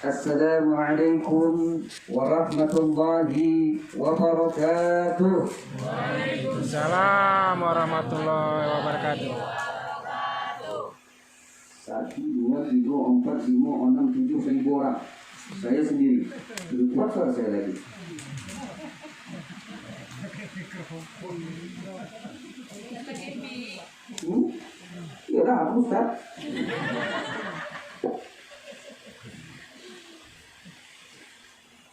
Assalamualaikum warahmatullahi wabarakatuh. Waalaikumsalam warahmatullahi wabarakatuh. 1, 2, 3, 4, 5, 6, 7, 1000 orang. Saya sendiri. Lebih kuat suara saya lagi. Ya udah, aku Ustaz.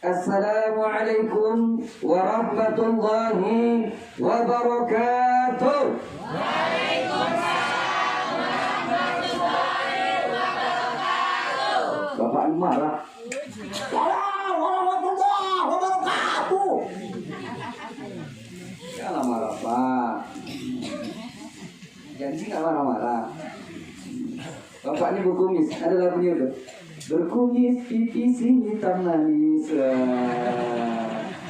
Assalamualaikum warahmatullahi wabarakatuh. Waalaikumsalam warahmatullahi wabarakatuh. Bapak ini marah. Assalamualaikum warahmatullahi wabarakatuh. Jangan marah Pak. Janji nggak marah-marah. Bapak ini berkumis. Ada lagunya tuh. Berkumis pipis hitam manis.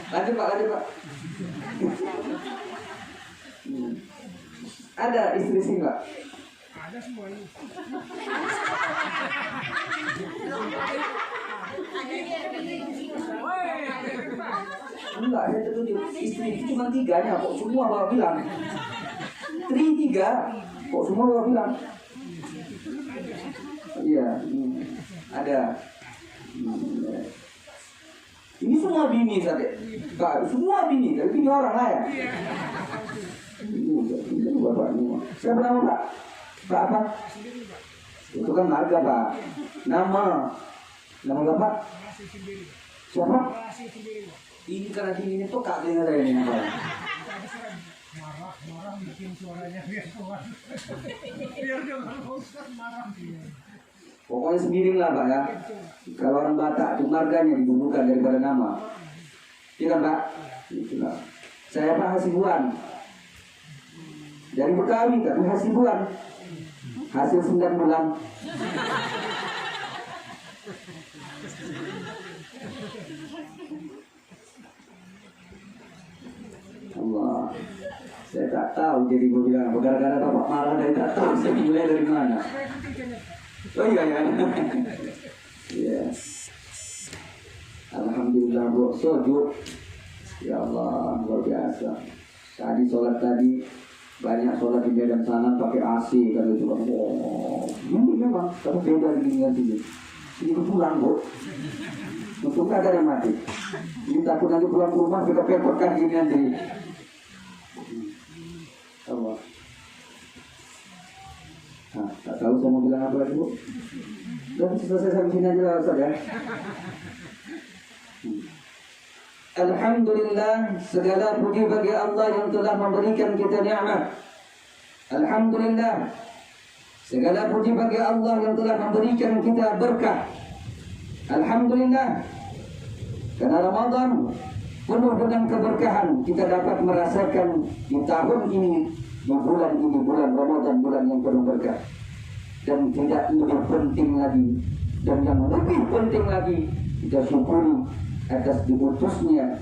Lanjut Pak, lanjut Pak. Ada istri sih Pak? Ada semuanya. Enggak, ada tuh istri itu cuma 3-nya kok semua bawa bilang. 3 kok semua bawa bilang. Iya, ada. Ini semua bini tadi. Pak, semua bini, tapi bini orang lah ya. Ini bapak ini. Siapa nama Pak? Pak apa? Itu kan marga Pak. Nama Bapak? Siapa? Ini karena ini peka dengan saya ini apa? Marah bikin suaranya biar keluar. Biar jangan Ustaz marah. Pokoknya sendiri lah Pak ya. Kalau orang Batak itu marganya dibubuhkan daripada nama. Iya kan Pak? Itulah. Saya Pak Hasibuan. Dari Betawi tapi Hasibuan. Hasil 9 bulan. Allah. Saya tak tahu jadi gue bilang gara-gara Bapak marah dari tak tahu saya mulai dari mana. Oh iya ya. Yes. Alhamdulillah bro, sujud. Ya Allah, luar biasa. Tadi sholat tadi banyak sholat di Medan sana pakai AC kalau coba. Oh, ini memang tapi beda dengan sini. Ini pulang bro. Untuk ada yang mati. Ini takut nanti pulang ke rumah kita pepotkan gini nanti. Allah. Nah, tak tahu saya mau bilang apa lagi bu. Dan selesai sampai sini aja lah Ustaz ya. Alhamdulillah, segala puji bagi Allah yang telah memberikan kita nikmat. Alhamdulillah, segala puji bagi Allah yang telah memberikan kita berkah. Alhamdulillah, karena Ramadan penuh dengan keberkahan, kita dapat merasakan di tahun ini, di bulan ini, bulan Ramadan, bulan yang penuh berkah. Dan tidak lebih penting lagi, dan yang lebih penting lagi, kita syukuri atas diutusnya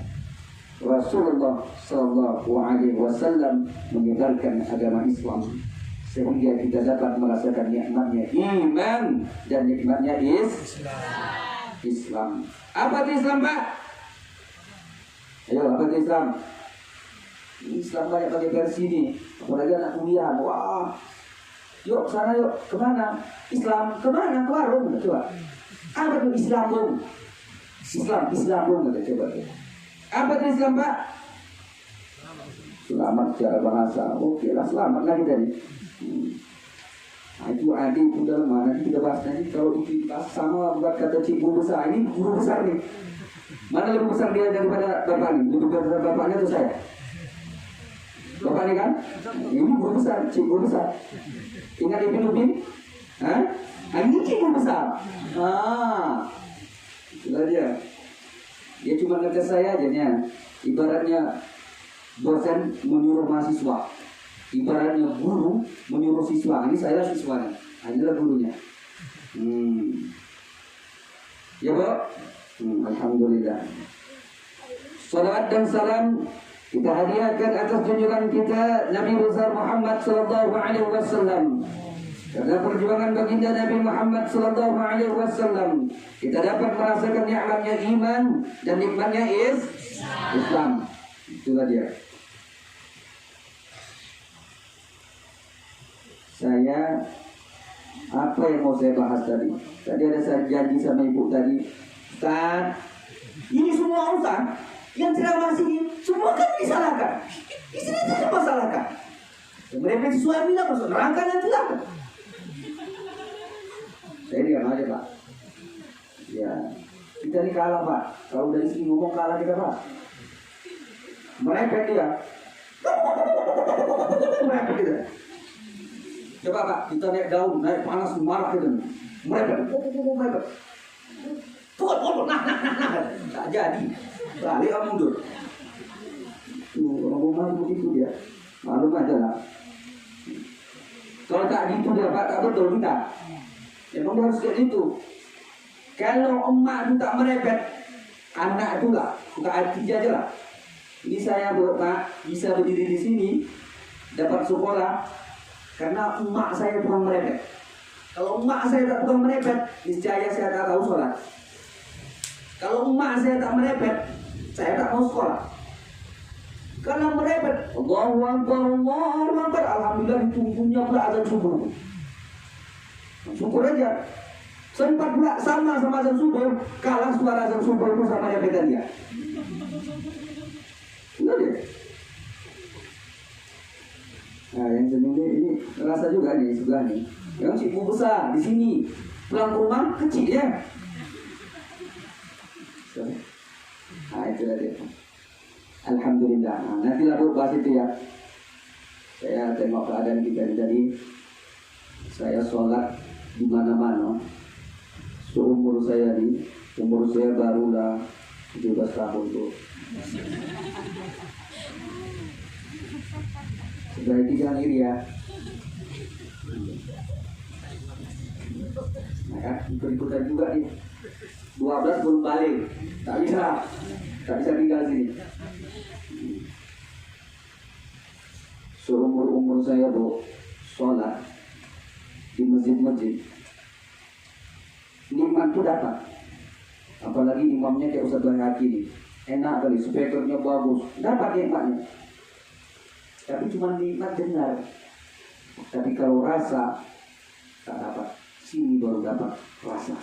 Rasulullah Sallallahu Alaihi Wasallam menyebarkan agama Islam, sehingga kita dapat merasakan nikmatnya iman dan nikmatnya Islam. Apa itu Islam Pak? Ayo, apa itu Islam? Islam banyak pakai versi ini, apalagi anak kuliah. Wah, yuk sana yuk, kemana? Islam kemana? Ke warung, coba. Apa itu Islam dong? Islam dong, coba. Apa itu Islam Pak? Selamat secara bahasa. Oke lah, selamat lagi tadi. Nah, itu adik itu dalam mana kita bahas nanti. Kalau itu bahas sama buat kata cikgu besar, ini guru besar nih. Mana lebih besar dia daripada bapak ini? Lebih besar bapaknya atau saya? Bapak ini kan? Ini guru besar, cikgu besar. Ingat Ibn Ubin? Hah? Ini cikgu besar. Itulah dia. Dia cuma ngetes saya aja nya. Ibaratnya dosen menyuruh mahasiswa. Ibaratnya guru menyuruh siswa. Ini saya siswanya. Inilah gurunya. Ya Bu? Alhamdulillah. Salawat dan salam kita hadiahkan atas junjungan kita Nabi besar Muhammad sallallahu alaihi wasallam. Karena perjuangan baginda Nabi Muhammad sallallahu alaihi wasallam, kita dapat merasakan nikmatnya iman dan nikmatnya Islam. Itulah dia. Saya apa yang mau saya bahas tadi? Tadi ada saya janji sama ibu tadi, Ustaz, ini semua Ustaz yang ceramah sini semua kan disalahkan. Di sini tidak masalahkan. Mereka sesuai bilang masuk neraka dan celaka. Saya diam aja Pak. Ya, kita ini kalah Pak. Kalau dari sini ngomong kalah kita Pak. Merepet dia. Merepet kita. Coba Pak, kita naik daun, naik panas, marah kita. Merepet. Merepet. Tuh, nah. Tak jadi. Balik orang mundur. Tuh, orang begitu dia. Maklum aja lah. Kalau tak gitu dia Pak, tak betul kita. Memang harus kayak gitu. Kalau emak itu tak merepet, anak itu lah, buka hati aja lah. Ini saya Pak bisa berdiri di sini, dapat sekolah karena emak saya tukang merepet. Kalau emak saya tak tukang merepet, niscaya saya tak tahu sholat. Kalau emak saya tak merepet, saya tak mau sekolah. Karena merepet, Allahu Akbar, alhamdulillah ditunggunya pula azan subuh. Syukur aja. Sempat pula sama azan subuh, kalah suara azan subuh itu sama repetan dia. Enggak dia. Nah, yang sebenarnya ini terasa juga nih sebelah nih. Yang cikgu besar di sini, pulang rumah kecil ya. Nah, itu dia. Alhamdulillah. Nah, nanti lalu bahas itu ya. Saya tengok keadaan kita tadi. Saya sholat di mana-mana. Seumur saya nih, umur saya barulah 17 tahun tuh. Sebaiknya jangan iri ya. Nah, kan ikut-ikutan juga nih. 12 belum balik. Tak bisa tinggal sini. Seumur saya tuh sholat di masjid-masjid, nikmat tuh dapat. Apalagi imamnya kayak Ustaz Bahaki nih, enak kali, speakernya bagus, dapat nikmatnya. Tapi cuma nikmat dengar. Tapi kalau rasa tak dapat. Sini baru dapat rasa.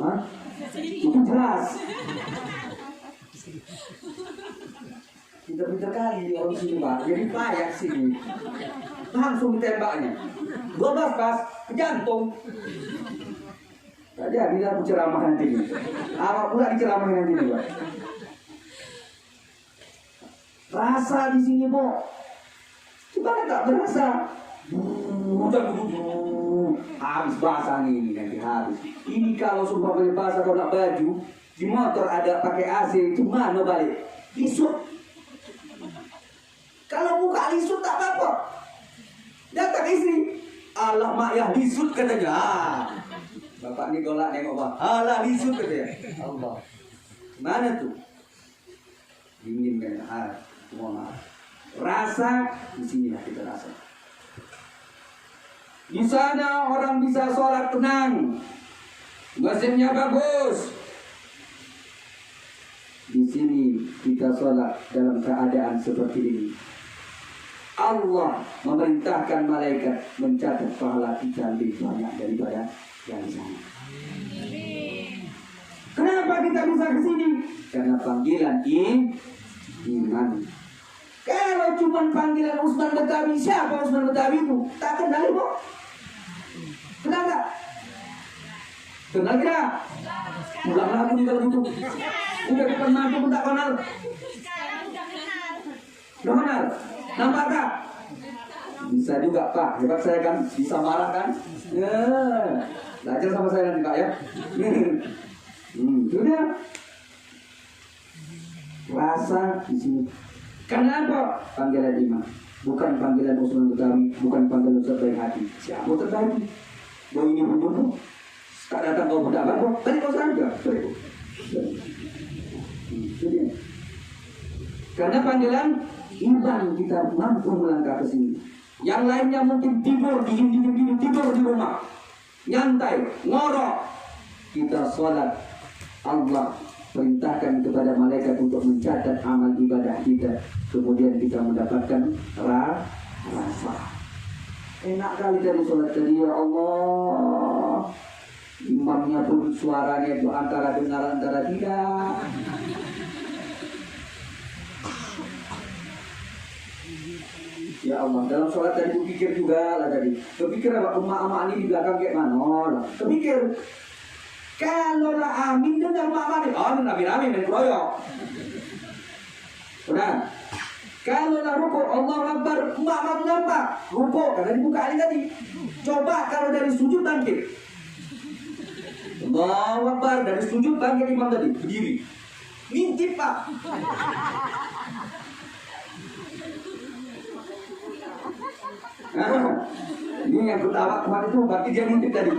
Hah? Itu jelas. Pintar-pintar kali orang sini Pak, jadi payah sini. Langsung ditembaknya. 12 pas ke jantung. Tak jadi aku ceramah nanti nih. Awak pula diceramahin nanti nih Pak. Rasa di sini Bu. Coba tak berasa. Habis basah nih nanti habis. Ini kalau sumpah basah kalau nak baju di motor ada pakai AC, cuma no balik. Lisut. Kalau buka lisut tak apa-apa. Datang istri, Allah mak ya lisut katanya. Bapak ni golak nengok Pak. Allah lisut katanya. Allah. Mana tuh? Dingin kan? Mohon maaf. Rasa di sini lah kita rasa. Di sana orang bisa sholat tenang, mesinnya bagus. Di sini kita sholat dalam keadaan seperti ini. Allah memerintahkan malaikat mencatat pahala kita lebih banyak daripada yang di sana. Kenapa kita bisa ke sini? Karena panggilan iman. Kalau cuma panggilan Usman Betawi, siapa Usman Betawi itu? Tak kenal Ibu? Kenal tak? Kenal tidak? Ulang lagu di dalam itu. Udah depan mampu pun tak kenal. Udah kenal? Nampak tak? Bisa juga Pak, hebat saya kan, bisa marah kan? Belajar sama saya nanti Pak ya. Sudah. Rasa di sini. Kenapa panggilan iman? Bukan panggilan Usman Betawi, bukan panggilan Ustaz Baik Hati. Siapa terbaik? Bahwa ini bunuh. Tak datang kau berdapat kok. Tadi kau saja. Karena panggilan iman kita mampu melangkah ke sini. Yang lainnya mungkin tidur dingin tidur di rumah, nyantai, ngorok. Kita sholat, Allah perintahkan kepada malaikat untuk mencatat amal ibadah kita. Kemudian kita mendapatkan rasa. Enak kali dari sholat tadi ya Allah. Imamnya pun suaranya itu antara dengar antara tidak. Ya Allah, dalam sholat tadi kupikir juga lah tadi. Kepikir apa emak-emak ini di belakang kayak mana? Kepikir. Kalau lah amin dengan emak-emak ini, oh nabi-nabi main keroyok. Benar. Kalau lah rukuk, Allah Akbar, emak-emak itu nampak. Rukuk, karena dibuka ini tadi. Coba kalau dari sujud bangkit. Allah Akbar, dari sujud bangkit imam tadi, berdiri. Ngintip Pak. Ini yang ketawa kemarin itu berarti dia ngintip tadi.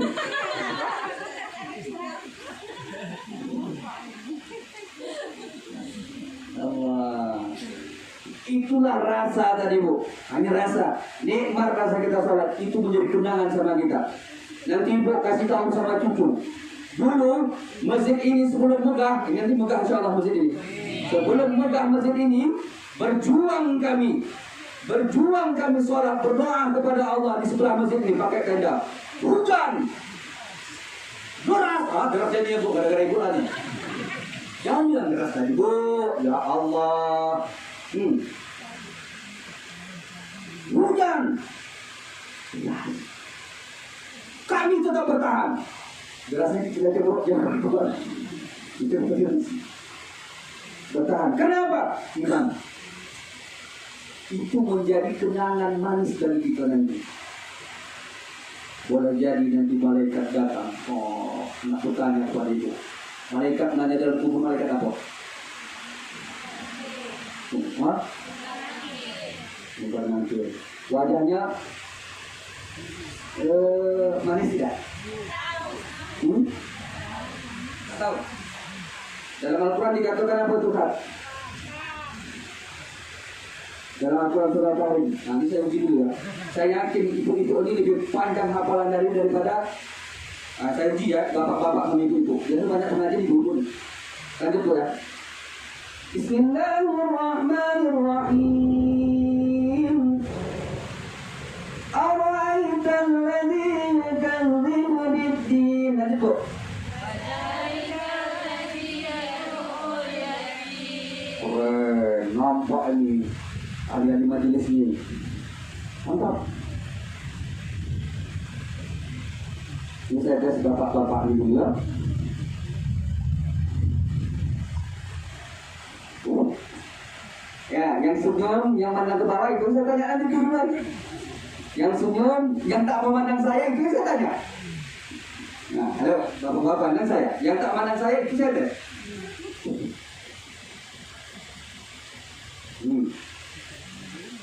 Allah. Itulah rasa tadi Bu. Hanya rasa. Nikmat rasa kita sholat. Itu menjadi kenangan sama kita. Nanti Bu kasih tahu sama cucu. Dulu masjid ini sebelum megah, ini nanti megah insyaallah masjid ini. Sebelum megah masjid ini, berjuang kami sholat berdoa kepada Allah di sebelah masjid ini pakai tenda. Hujan, deras, deras jadi Bu, gara-gara ibu lagi. Jangan bilang deras tadi Bu, ya Allah. Hujan, ya. Kami tetap bertahan. Derasnya kita coba jangan keluar. Itu bertahan. Kenapa? Iman. Itu menjadi kenangan manis dari kita nanti. Boleh jadi nanti malaikat datang. Oh, nak bertanya kepada itu. Malaikat nanya dalam kubur, malaikat apa? Hah? Bukan nanti. Wajahnya manis tidak? Tak tahu. Dalam Al-Quran dikatakan apa Tuhan? Dalam Al-Quran surat Al-Qarim. Nanti saya uji dulu ya. Saya yakin itu ini lebih panjang hafalan daripada saya uji ya, bapak-bapak sama ibu-ibu. Jadi banyak pengajian ibu-ibu nih. Lanjut dulu ya. Bismillahirrahmanirrahim. Ara'aital ladzi yukadzibu bid-din. Lanjut dulu. Nampak ini ahli-ahli majelis ini. Mantap. Ini saya tes bapak-bapak ini dulu ya. Ya, yang senyum, yang mandang ke bawah itu saya tanya nanti dulu lagi. Yang senyum, yang tak memandang saya itu saya tanya. Nah, halo, bapak-bapak pandang saya. Yang tak memandang saya itu saya tes.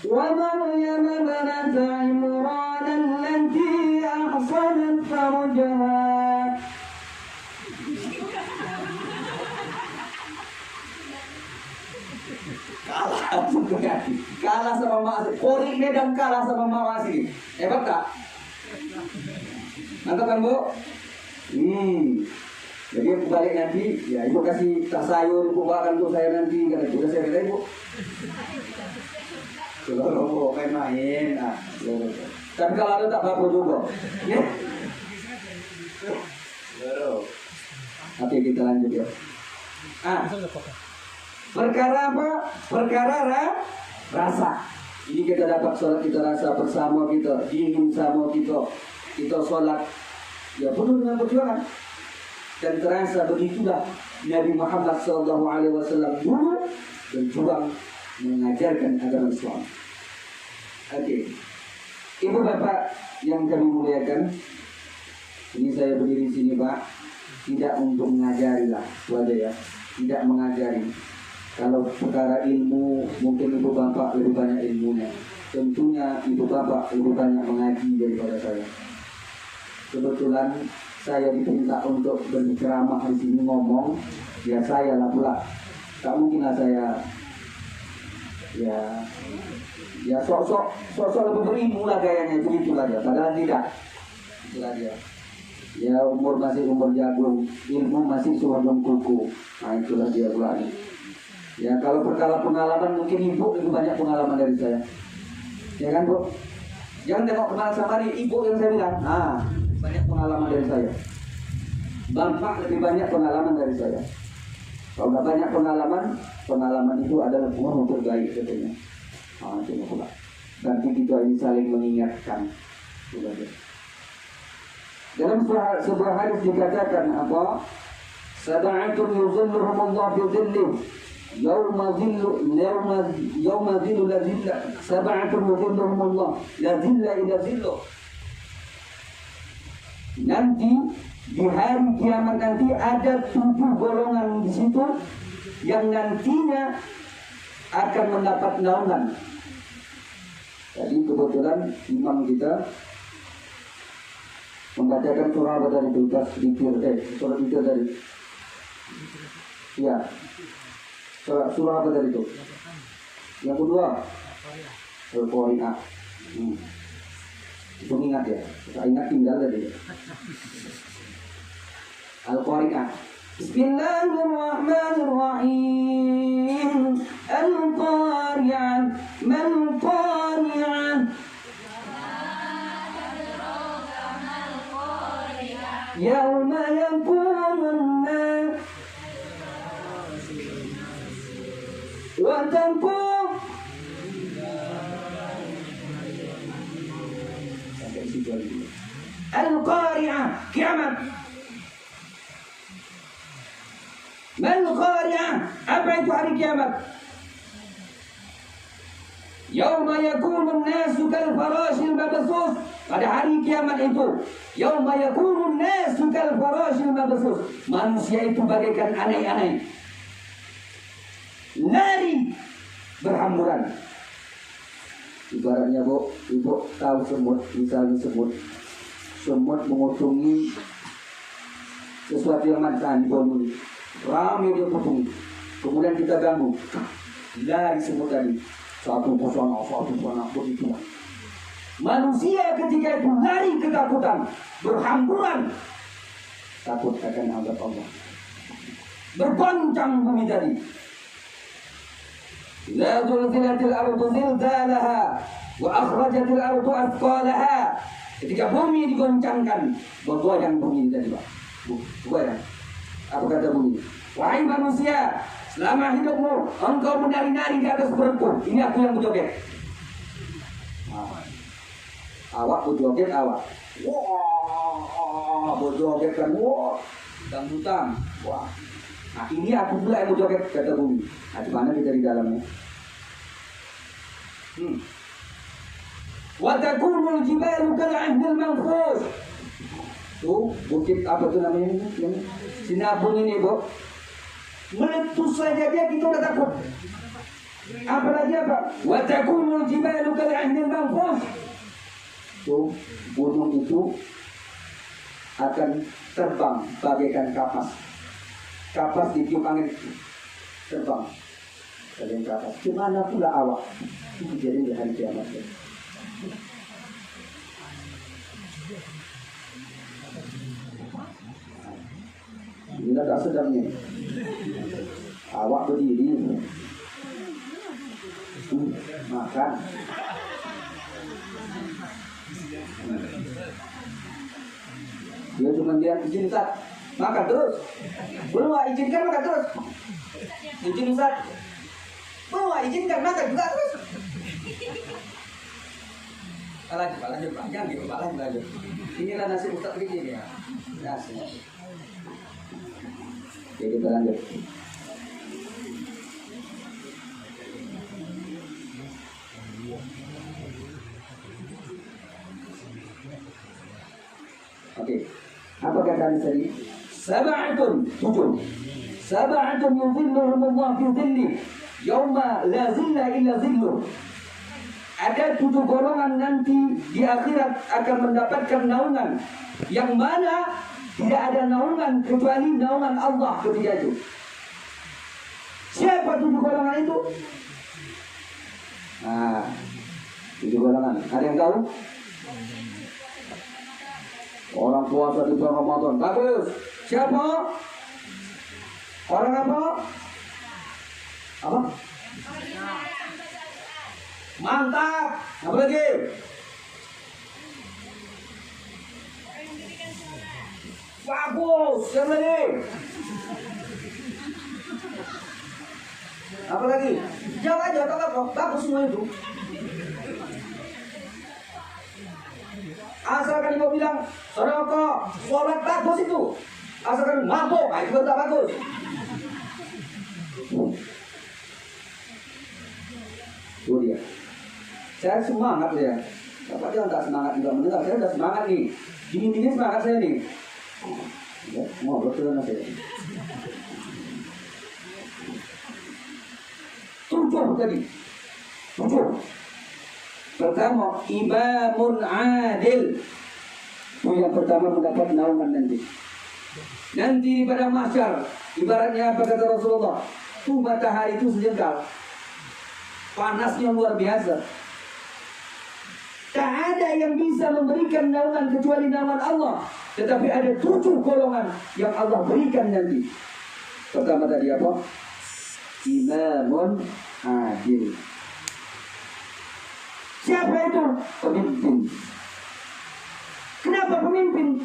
ومريم ابنة عمران التي أحصنت فرجها kalah sama Mak Asri. Kori Medan kalah sama Mak Asri. Hebat tak? Mantap kan Bu? Jadi balik nanti, ya ibu kasih tas sayur, ibu bawakan untuk saya nanti. Kata ibu, saya kata ibu. Kalau main, nah. Tapi kalau ada tak apa juga. Ya. Oke, kita lanjut ya. Perkara apa? Perkara rasa. Ini kita dapat sholat, kita rasa bersama kita, ingin sama kita sholat. Ya penuh dengan perjuangan. Dan terasa begitulah Nabi Muhammad SAW dulu berjuang mengajarkan agama Islam. Oke. Ibu bapak yang kami muliakan, ini saya berdiri di sini Pak, tidak untuk mengajari lah, itu aja ya, tidak mengajari. Kalau perkara ilmu, mungkin ibu bapak lebih banyak ilmunya. Tentunya ibu bapak lebih banyak mengaji daripada saya. Kebetulan saya diminta untuk berceramah di sini ngomong, ya saya lah pula. Tak mungkinlah saya ya sosok lebih berilmu lah kayaknya, begitulah dia. Padahal tidak, itulah dia. Ya umur masih umur jagung, ilmu masih sebelum kuku. Nah itulah dia pula ini. Ya kalau perkara pengalaman mungkin ibu lebih banyak pengalaman dari saya. Ya kan Bu? Jangan tengok kenal sama ibu yang saya bilang. Banyak pengalaman dari saya. Bapak lebih banyak pengalaman dari saya. Kalau nggak banyak pengalaman itu adalah umur terbaik katanya. Itu pula. Nanti kita ini saling mengingatkan. Dalam sebuah hadis dikatakan apa? Sab'atun yuzilluhumullah fi dhillih yawma dhillu la dhilla. Sab'atun yuzilluhumullah la dhilla illa dhilluh. Nanti di hari kiamat nanti ada 7 golongan di situ yang nantinya akan mendapat naungan. Jadi kebetulan imam kita membacakan surah apa dari itu, surah itu dari, ya, surah apa dari itu? Yang kedua, Al-Qari'ah. Itu ingat ya, saya ingat tinggal tadi. Al-Qari'ah. Bismillahirrahmanirrahim. Al-Qari'ah. Mal Qari'ah. Yawma yakunun nas wa takun. Al-Qari'ah, kiamat. Mal qari'ah. Apa itu hari kiamat? Yauma yakunun nasu kal farashil mabsus. Pada hari kiamat itu, yauma yakunun nasu kal farashil mabsus. Manusia itu bagaikan anai-anai, lari berhamburan. Ibaratnya ibu tahu semut, misalnya semut mengutungi sesuatu yang mantan bonu, ramai dia kutung. Kemudian kita ganggu, lari semut tadi. Satu persona begitu. Manusia ketika itu lari ketakutan, berhamburan, takut akan azab Allah. Bergoncang bumi tadi. La zulzilatil ardu zilzalaha wa akhrajatil ardu athqalaha. Ketika bumi digoncangkan, bergoyang bumi tadi, Pak. Goyang. Apa kata bumi? Wahai manusia, selama hidupmu engkau menari-nari di atas perutku. Ini aku yang berjoget. Awak berjoget, awak. Wah, berjoget kan. Wah, dangdutan. Wah. Nah, ini aku pula yang berjoget, kata bumi. Nah, di mana kita di dalamnya? Wa takunul jibalu kal 'ahdil manfush. Tuh, bukit apa tuh namanya ini? Sinabung ini, Bu. Meletus saja dia, kita udah takut. Apalagi apa? Wa takunul jibalu kal 'ahdil manfush. Tuh, gunung itu akan terbang bagaikan kapas. Kapas ditiup angin terbang. Kalian kapas. Gimana pula awak? Itu jadi di hari kiamat. Inilah tak sedapnya. Awak berdiri, makan. Dia cuma dia izin Ustaz, makan terus. Belum izinkan makan terus. Izin Ustaz. Belum izinkan makan juga terus. Lanjut, jangan gitu, lanjut. Inilah nasib Ustaz begini ya. Nasib. Oke, kita lanjut. Oke, apa kata tadi? Sab'atun, 7. Sab'atun yuzilluhumullah fi dhilli yauma la zilla illa zilluh. Ada 7 golongan nanti di akhirat akan mendapatkan naungan yang mana tidak ada naungan kecuali naungan Allah ketika itu. Siapa 7 golongan itu? Nah, 7 golongan. Ada yang tahu? Orang puasa di bulan Ramadan. Bagus. Siapa? Orang apa? Apa? Mantap. Apa lagi? Bagus. Siapa lagi? Apa lagi? Jawab aja. Bagus semua itu. Asalkan kau bilang, saudara, sholat bagus itu. Asalkan mabuk, itu tak bagus. Itu dia. Saya semangat ya. Bapak jangan tak semangat juga mendengar. Saya sudah semangat nih. Gini semangat saya nih. Ya, mau betul saya. 7 tadi. 7. Pertama, imamun adil. Itu yang pertama mendapat naungan nanti. Nanti pada mahsyar, ibaratnya apa kata Rasulullah? Itu matahari itu sejengkal. Panasnya luar biasa. Tak ada yang bisa memberikan naungan kecuali naungan Allah. Tetapi ada 7 golongan yang Allah berikan nanti. Pertama tadi apa? Imamun adil. Siapa itu? Pemimpin. Kenapa pemimpin?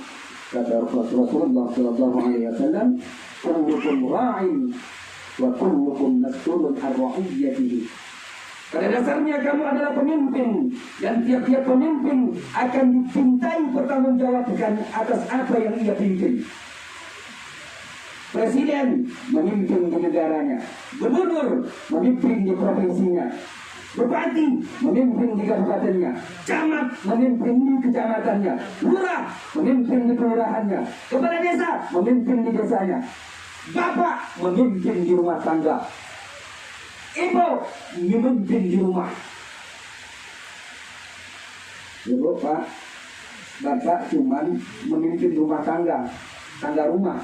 Kata Rasulullah sallallahu alaihi wasallam, "Kullukum ra'in wa kullukum mas'ulun 'an ra'iyatihi." Pada dasarnya kamu adalah pemimpin dan tiap-tiap pemimpin akan dipintai pertanggungjawaban atas apa yang ia pimpin. Presiden memimpin di negaranya, gubernur memimpin di provinsinya, bupati memimpin di kabupatennya, camat memimpin di kecamatannya, lurah memimpin di kelurahannya, kepala desa memimpin di desanya, bapak memimpin di rumah tangga, ibu memimpin di rumah. Ibu pak, bapak cuman memimpin rumah tangga, tangga rumah.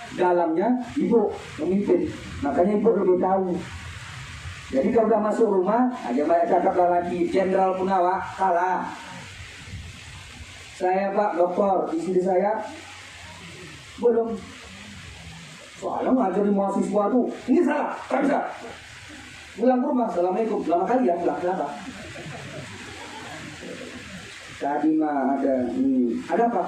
Dalamnya ibu memimpin, makanya ibu lebih tahu. Jadi kalau udah masuk rumah, aja banyak cakap lagi. Jenderal Punawak kalah. Saya pak doktor, istri saya belum. Soalnya ngajari mahasiswa tuh, ini salah, tak bisa. Pulang ke rumah, assalamualaikum, lama kali ya pulang kenapa? Tadi mah ada apa?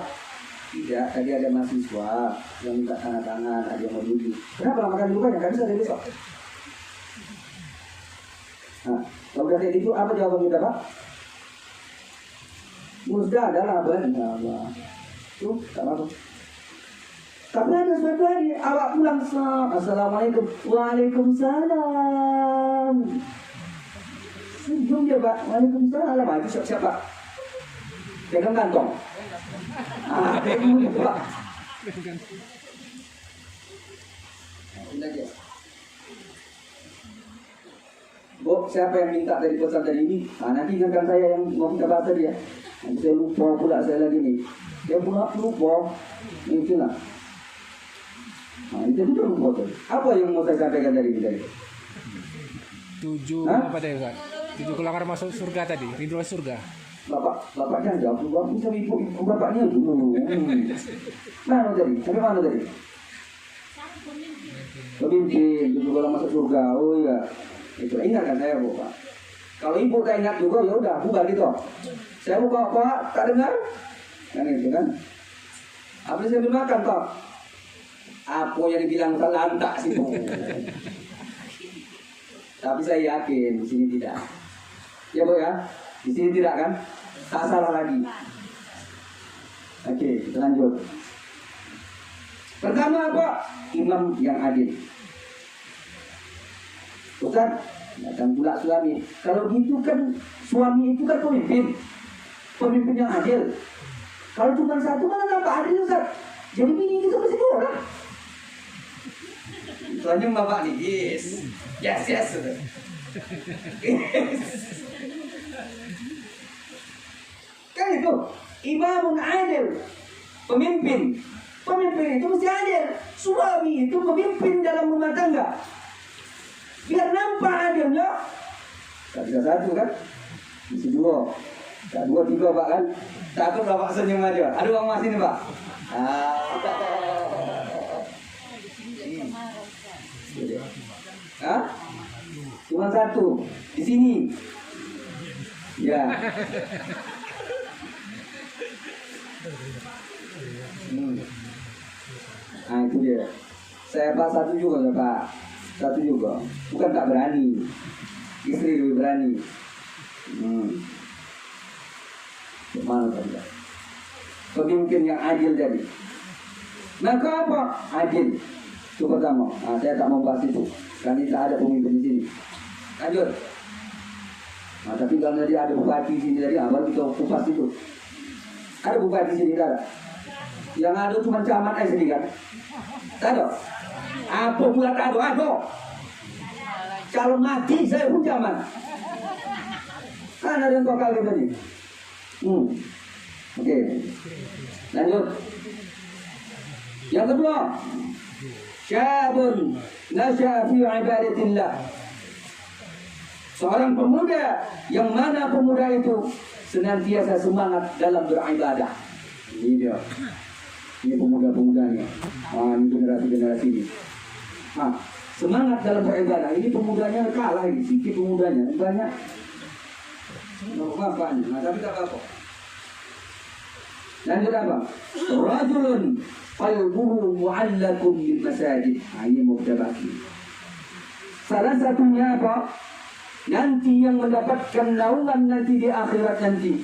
Tidak, tadi ada mahasiswa yang minta tanda tangan, ada yang mau duduk. Kenapa lama kali bukannya? Kan bisa dari besok. Nah, kalau udah kayak gitu, apa jawaban kita pak? Musda adalah benar. Tuh, tak apa. Tapi ada suatu hari, awak pulang assalamualaikum, waalaikumsalam. Senyum dia pak, waalaikumsalam. Itu siap-siap pak. Pegang kantong. Pegang gitu pak. Ini aja. Bu, siapa yang minta dari pesan tadi ini? Nanti ingatkan saya yang mau kita bahas tadi ya. Nanti saya lupa pula saya lagi nih. Dia pula lupa. Ini lah. Nah, itu juga lupa tuh. Apa yang mau saya sampaikan dari ini tadi? 7 apa tadi Ustaz? 7 kelanggar masuk surga tadi, ridho surga. Bapaknya jawab dulu, bisa ibu bapaknya dulu. Mana tadi? Sampai mana tadi? Pemimpin, itu kalau masuk surga. Oh iya, itu ingat kan saya bu pak. Kalau ibu tak ingat juga ya udah bubar gitu. Saya buka pak, tak dengar? Kan itu kan? Habis saya makan pak. Apa yang dibilang lantak sih bu? Tapi saya yakin di sini tidak. Ya bu ya, di sini tidak kan? Tak salah lagi. Oke, kita lanjut. Pertama apa? Imam yang adil. Ustaz, datang pula suami. Kalau gitu kan suami itu kan pemimpin. Pemimpin yang adil. Kalau cuma satu mana nampak adil Ustaz? Jadi bini kita mesti dua lah. Soalnya bapak nih, yes. Yes. Kan itu, imamun adil, pemimpin itu mesti adil. Suami itu pemimpin dalam rumah tangga. Biar nampak adilnya. Tak bisa satu kan? Bisa dua. Tak 2, 3 pak kan? Takut bapak senyum aja. Ada uang mas ini pak? Hah? Cuma 1 di sini. Ya. Nah itu dia. Saya pak 1 juga ya pak. 1 juga. Bukan tak berani. Istri lebih berani. Mana tadi? Pemimpin yang adil tadi. Maka apa? Adil. Itu pertama. Nah, saya tak mau bahas itu. Karena tidak ada pemimpin di sini. Lanjut. Nah, tapi kalau tadi ada bupati di sini tadi, baru kita kupas itu. Ada bupati di sini tak ada? Yang ada cuma camat aja sendiri kan? Tak ada? Apa pula tak ada? Ada. Kalau mati saya pun camat. Kan ada yang bakal tadi. Oke. Lanjut. Yang kedua, syabun nasya'a fi ibadatillah. Seorang pemuda yang mana pemuda itu senantiasa semangat dalam beribadah. Ini dia. Ini pemuda-pemudanya. Ini generasi-generasi ini. Semangat dalam beribadah. Ini pemudanya kalah ini. Sikit pemudanya. Banyak. Nah, tapi tak apa. Lanjut apa? Rajulun qalbuhu mu'allaqun bil masajid. Ini mubtabaki. Salah satunya apa? Nanti yang mendapatkan naungan nanti di akhirat nanti.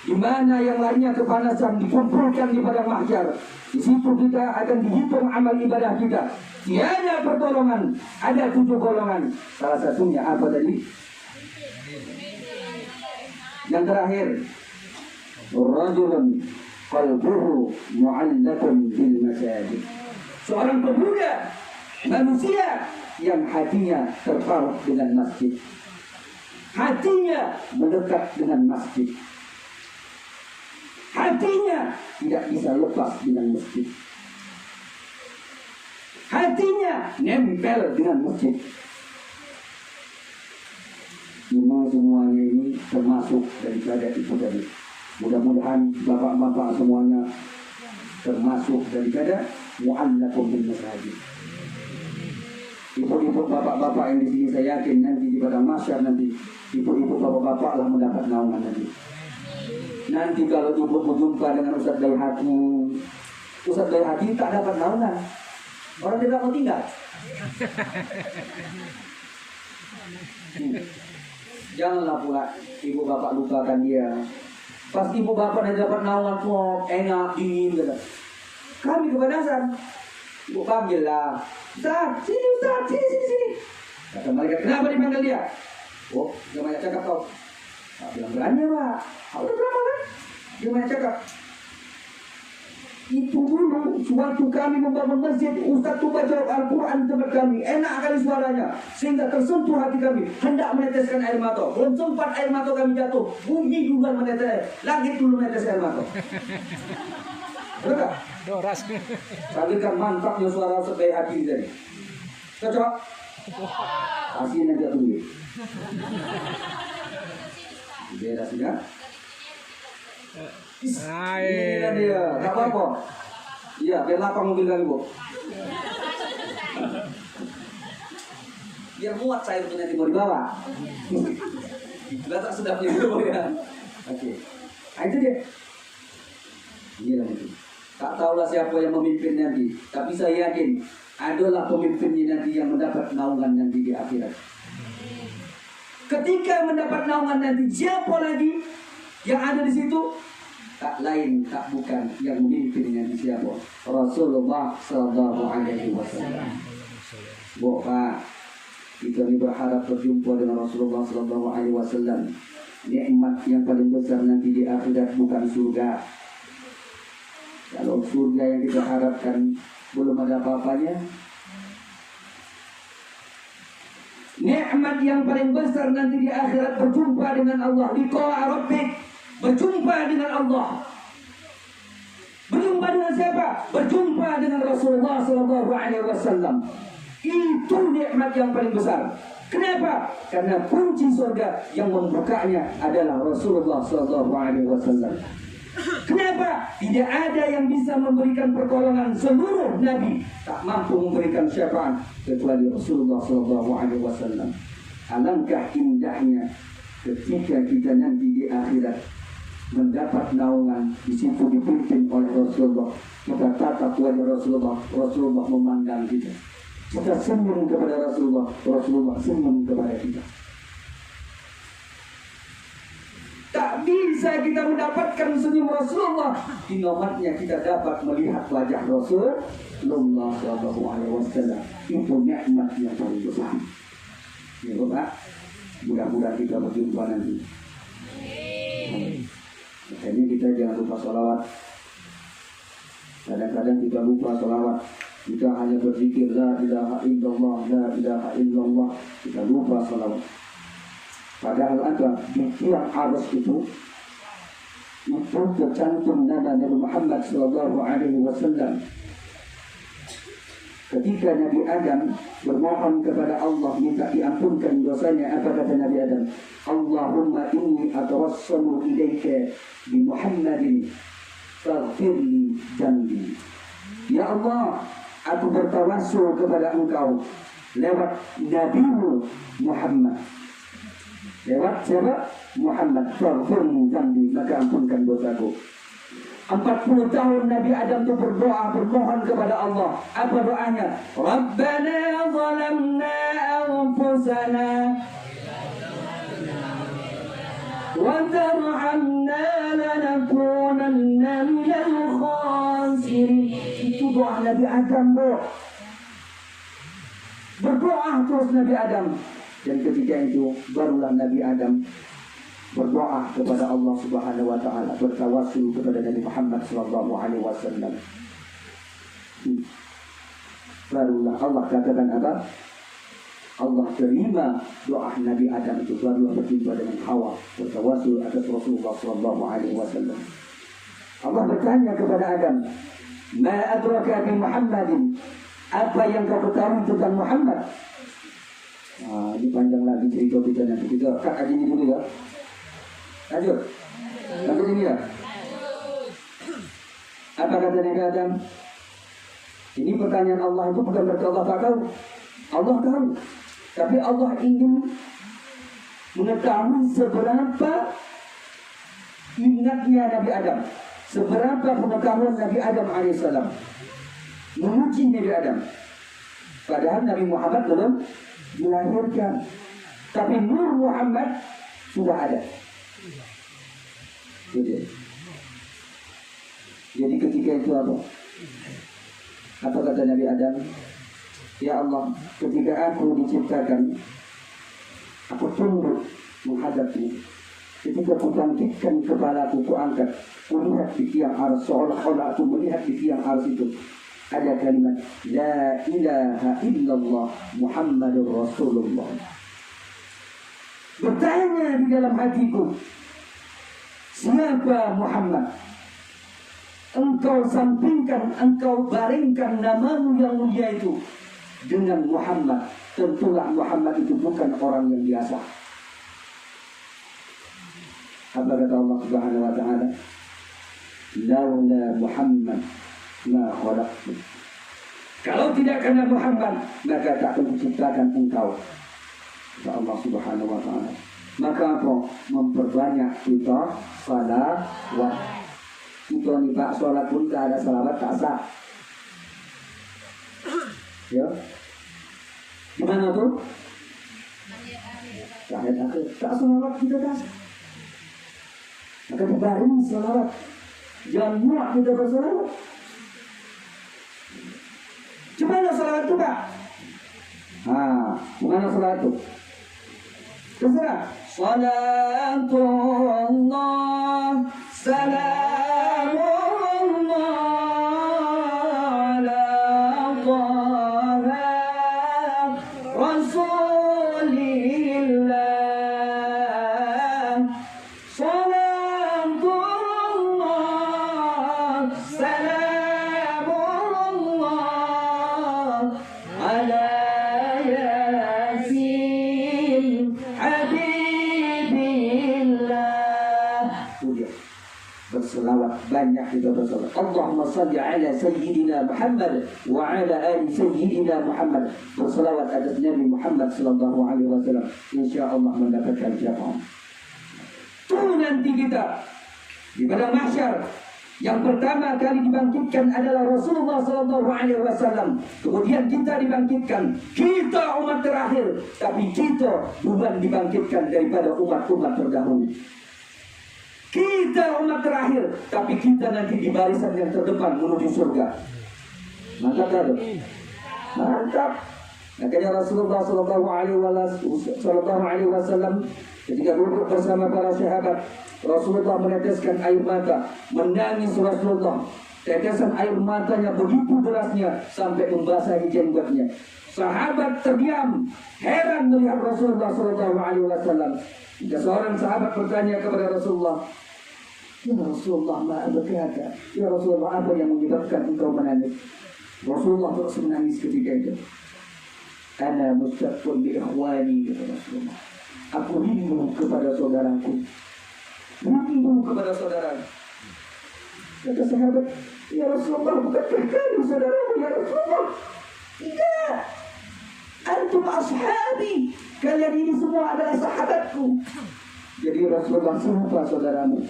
di mana yang lainnya kepanasan dikumpulkan di padang mahsyar. Di situ kita akan dihitung amal ibadah kita. Tiada pertolongan, ada 7 golongan. Salah satunya apa tadi? Yang terakhir, rajulun qalbuhu mu'allaqun bil masajid. Seorang pemuda, manusia yang hatinya terpaut dengan masjid. Hatinya mendekat dengan masjid. Hatinya tidak bisa lepas dengan masjid. Hatinya nempel dengan masjid. Semuanya ini termasuk daripada itu tadi. Mudah-mudahan bapak-bapak semuanya termasuk daripada mu'allaqun bil masajid. Ibu-ibu bapak-bapak yang di sini saya yakin nanti di padang mahsyar nanti ibu-ibu bapak-bapak lah mendapat naungan nanti. Nanti kalau ibu berjumpa dengan Ustaz Baihaqi tak dapat naungan. Orang tidak mau tinggal. Janganlah pula ibu bapak lupakan dia. Pas ibu bapak dah dapat naungan pun enak, dingin gitu. Kami kepanasan. Ibu panggil lah. Ustaz, sini. Kata malaikat, kenapa dipanggil dia? Oh, dia banyak cakap kau. Tak bilang berani pak. Kau udah berapa kan? Dia banyak cakap. Itu dulu, suatu kami membangun masjid, Ustaz tu baca Al-Quran tempat kami, enak kali suaranya, sehingga tersentuh hati kami, hendak meneteskan air mata. Belum sempat air mata kami jatuh, bumi duluan menetes, langit dulu menetes air mata. Betul tak? Doras. Saksikan mantapnya suara sebaik hati tadi. Cocok? Kasih nanti tunggu. Beres sudah. Ini dia, tak apa-apa. Iya, biar lapang mobil kami, Bu. Biar muat saya untuk nanti mau dibawa. Sudah tak sedap nih, Bu ya. Oke. Nah, itu dia. Inilah itu. Tak tahulah siapa yang memimpin nanti, tapi saya yakin adalah pemimpinnya nanti yang mendapat naungan nanti di akhirat. Ketika mendapat naungan nanti, siapa lagi yang ada di situ? Tak lain, tak bukan yang memimpinnya di siapa? Rasulullah Sallallahu Alaihi Wasallam. Pak, kita ini berharap berjumpa dengan Rasulullah Sallallahu Alaihi Wasallam. Nikmat yang paling besar nanti di akhirat bukan surga. Kalau surga yang kita harapkan belum ada apa-apanya. Nikmat yang paling besar nanti di akhirat berjumpa dengan Allah, liqa rabbik, berjumpa dengan Allah. Berjumpa dengan siapa? Berjumpa dengan Rasulullah Sallallahu Alaihi Wasallam. Itu nikmat yang paling besar. Kenapa? Karena kunci surga yang membukanya adalah Rasulullah Sallallahu Alaihi Wasallam. Kenapa? Tidak ada yang bisa memberikan pertolongan, seluruh Nabi tak mampu memberikan syafaat kecuali Rasulullah Sallallahu Alaihi Wasallam. Alangkah indahnya ketika kita nanti di akhirat mendapat naungan, di situ dipimpin oleh Rasulullah. Kita tatap wajah Rasulullah, Rasulullah memandang kita. Kita senyum kepada Rasulullah, Rasulullah senyum kepada kita. Tak bisa kita mendapatkan senyum Rasulullah di nomatnya kita dapat melihat wajah Rasulullah Sallallahu Alaihi Wasallam. Itu nikmat yang paling besar. Ya Bapak, mudah-mudahan kita berjumpa nanti. Makanya kita jangan lupa sholawat. Kadang-kadang kita lupa sholawat. Kita hanya berzikir la ilaha illallah, la ilaha illallah. Kita lupa sholawat. Padahal ada di tiang arus itu tercantum nama Nabi Muhammad Sallallahu Alaihi Wasallam. Ketika Nabi Adam bermohon kepada Allah minta diampunkan dosanya, apa kata Nabi Adam? Allahumma inni atawassalu ilaika bi Muhammadin faghfirli dzambi. Ya Allah, aku bertawassul kepada Engkau lewat Nabimu Muhammad. Lewat siapa? Muhammad. Faghfirli dzambi, maka ampunkan dosaku. 40 tahun Nabi Adam itu berdoa, bermohon kepada Allah. Apa doanya? Rabbana zalamna anfusana wa tarhamna lanakunanna minal khasirin. Itu doa Nabi Adam, Bu. Berdoa terus Nabi Adam. Dan ketika itu barulah Nabi Adam berdoa kepada Allah Subhanahu wa taala, bertawassul kepada Nabi Muhammad sallallahu alaihi wasallam. Barulah Allah katakan apa? Allah terima doa Nabi Adam itu, barulah berjumpa dengan Hawa, bertawassul atas Rasulullah sallallahu alaihi wasallam. Allah bertanya kepada Adam, "Ma adraka bi Muhammadin?" Apa yang kau ketahui tentang Muhammad? Nah, ini panjang lagi cerita kita nanti. Kita kat ini dulu ya. Lanjut. Lanjut ini ya. Apa kata Nabi Adam? Ini pertanyaan Allah itu bukan berarti Allah tak tahu. Allah tahu. Tapi Allah ingin mengetahui seberapa ingatnya Nabi Adam, seberapa pengetahuan Nabi Adam alaihissalam, menguji Nabi Adam. Padahal Nabi Muhammad belum melahirkan, tapi Nur Muhammad sudah ada. Jadi ketika itu apa? Apa kata Nabi Adam? Ya Allah, ketika aku diciptakan, aku tunduk menghadapmu. Ketika aku bangkitkan kepalaku, aku angkat, aku lihat di tiang ars, seolah-olah aku melihat di tiang ars itu ada kalimat La ilaha illallah Muhammadur Rasulullah. Bertanya di dalam hatiku, siapa Muhammad? Engkau sampingkan, engkau baringkan namamu yang mulia itu dengan Muhammad. Tentulah Muhammad itu bukan orang yang biasa. Apa kata Allah Subhanahu wa taala? Laula Muhammad ma khalaqtu. Kalau tidak karena Muhammad, maka tak akan menciptakan engkau. Kata Allah Subhanahu wa taala. Maka apa? Memperbanyak kita salawat. Kita nih Pak, sholat pun tak ada salawat tak sah. Ya, gimana tuh? Tahiyat akhir, tak salawat kita tak sah. Maka dibaring salawat. Jangan muak kita bersalawat. Gimana salawat itu Pak? Gimana salawat itu? Terserah. Salatullah salamullah ala Taha Rasulillah. Salatullah salamullah ala Yasin Habibillah. Berselawat, banyak kita berselawat. Allahumma salli ala Sayyidina Muhammad wa ala ali Sayyidina Muhammad. Berselawat atas Nabi Muhammad sallallahu alaihi wasallam. InsyaAllah mendapatkan syafaat. Itu nanti kita di padang mahsyar. Yang pertama kali dibangkitkan adalah Rasulullah sallallahu alaihi wasallam. Kemudian kita dibangkitkan. Kita umat terakhir, tapi kita bukan dibangkitkan daripada umat-umat terdahulu. Kita umat terakhir, tapi kita nanti di barisan yang terdepan menuju surga. Mantap tak? Mantap. Makanya Rasulullah sallallahu alaihi wasallam ketika duduk bersama para sahabat, Rasulullah meneteskan air mata, menangis Rasulullah. Tetesan air matanya begitu derasnya sampai membasahi jenggotnya. Sahabat terdiam, heran melihat Rasulullah sallallahu alaihi wasallam. Jika seorang sahabat bertanya kepada Rasulullah, Ya Rasulullah, ma'abakaka. Ya Rasulullah, apa yang menyebabkan engkau menangis? Rasulullah terus menangis ketika itu. Ana mustaqfun bi ikhwani, kata Rasulullah. Aku rindu kepada saudaraku. Rindu kepada saudara. Kata sahabat, Ya Rasulullah, bukankah kami saudaramu? Ya Rasulullah, tidak. Antum ashabi. Kalian ini semua adalah sahabatku. Jadi Rasulullah, siapa saudaramu?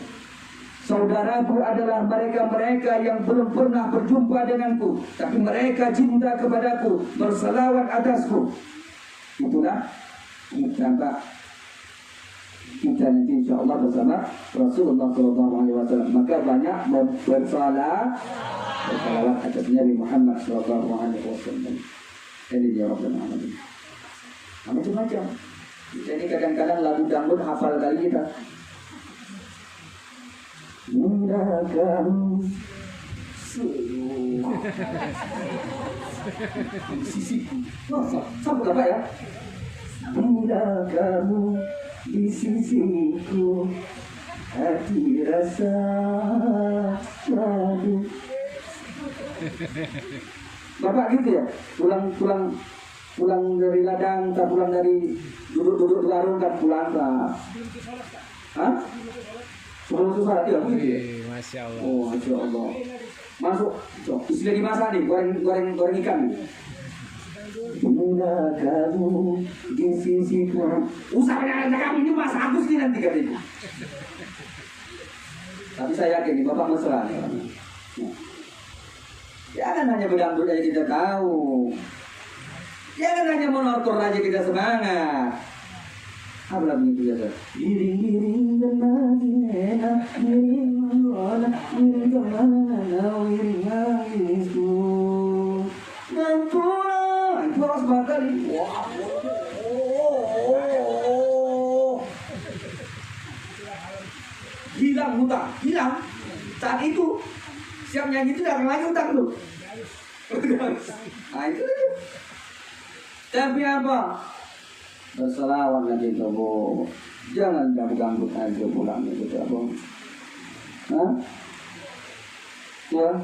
Saudaraku adalah mereka-mereka yang belum pernah berjumpa denganku, tapi mereka cinta kepadaku, berselawat atasku. Itulah kita Pak. kita nanti insya Allah bersama Rasulullah SAW. Maka banyak bersalawat atas Nabi Muhammad SAW. Ini dia Rabbul Alamin. Macam-macam. Kita ini kadang-kadang lagu dangdut hafal kali kita. Mudah kamu seluruh sisiku. Sama Bapak ya. Bila kamu di sisiku, hati rasa madu. Bapak gitu ya, pulang dari ladang, tak pulang dari duduk di warung, tak pulang tak. Hah? Sebelum susah ya, gitu ya. Masya Allah. Oh, Masya Allah. Masuk, sudah dimasak nih, goreng ikan. Bila kamu di sisiku, usahanya kamu ini Mas Agus nih nanti katanya. Tapi saya yakin Bapak mesra nih. Jangan hanya berdangdut aja kita tahu. Jangan hanya monoton aja kita semangat. Apa lagunya itu ya? Iring-iring kemana, iring mana, iring kemana, iring mangisku. Gantuan, itu harus bakal. Hilang hutang, hilang. Saat itu siap nyanyi itu datang lagi hutang tuh. Nah itu. Tapi apa? Berselawat lagi itu, Bu. Jangan ganggu-ganggu aja pulang itu, Bu. Hah? Ya.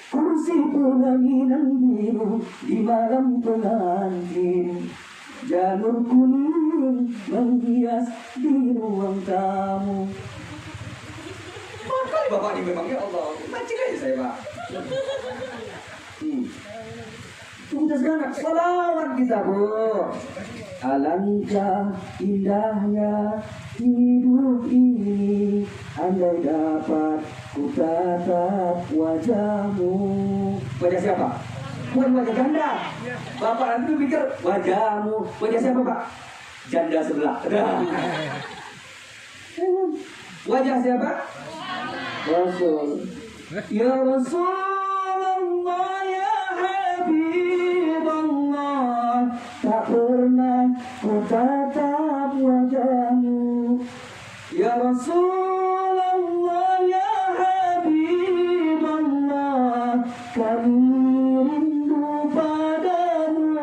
Kursi pelaminan biru di malam pengantin, jalur kuning menghias di ruang tamu. Makanya Bapak ini memang ya Allah, mancing aja saya Pak. Kita sekarang salawat kita, Bu. Alangkah indahnya hidup ini, andai dapat ku tatap wajahmu. Wajah siapa? Bukan wajah janda. Bapak nanti pikir wajahmu. Wajah siapa, Pak? Janda sebelah. Wajah siapa? Rasul. Ya Rasulullah, ya Habibullah, tak pernah ku tatap wajahmu. Ya Rasulullah, ya Habibullah, kami rindu padamu.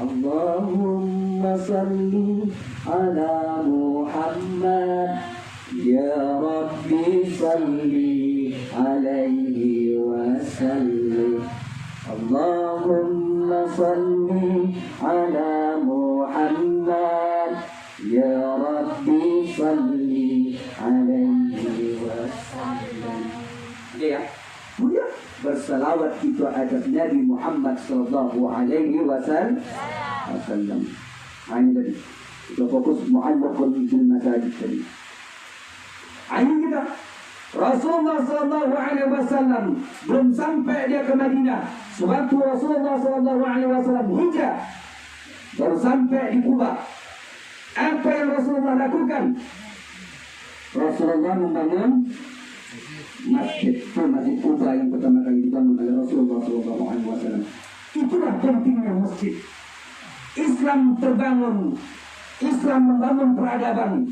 Allahumma salli ala Muhammad, ya Rabbi salli alaihi wasallim. Allahumma salli ala Muhammad, ya Rabbi salli alaihi wasallam. Ya, ya. Bersalawat itu atas Nabi Muhammad sallallahu alaihi wasallam. Ini tadi kita fokus mu'allaqun bil masajid tadi. Ayo kita Rasulullah sallallahu alaihi wasallam belum sampai dia ke Madinah. Sewaktu Rasulullah sallallahu alaihi wasallam hijrah baru sampai di Kuba. Apa yang Rasulullah lakukan? Rasulullah membangun masjid Kuba yang pertama kali dibangun oleh Rasulullah sallallahu alaihi wasallam. Itulah pentingnya masjid. Islam terbangun, Islam membangun peradaban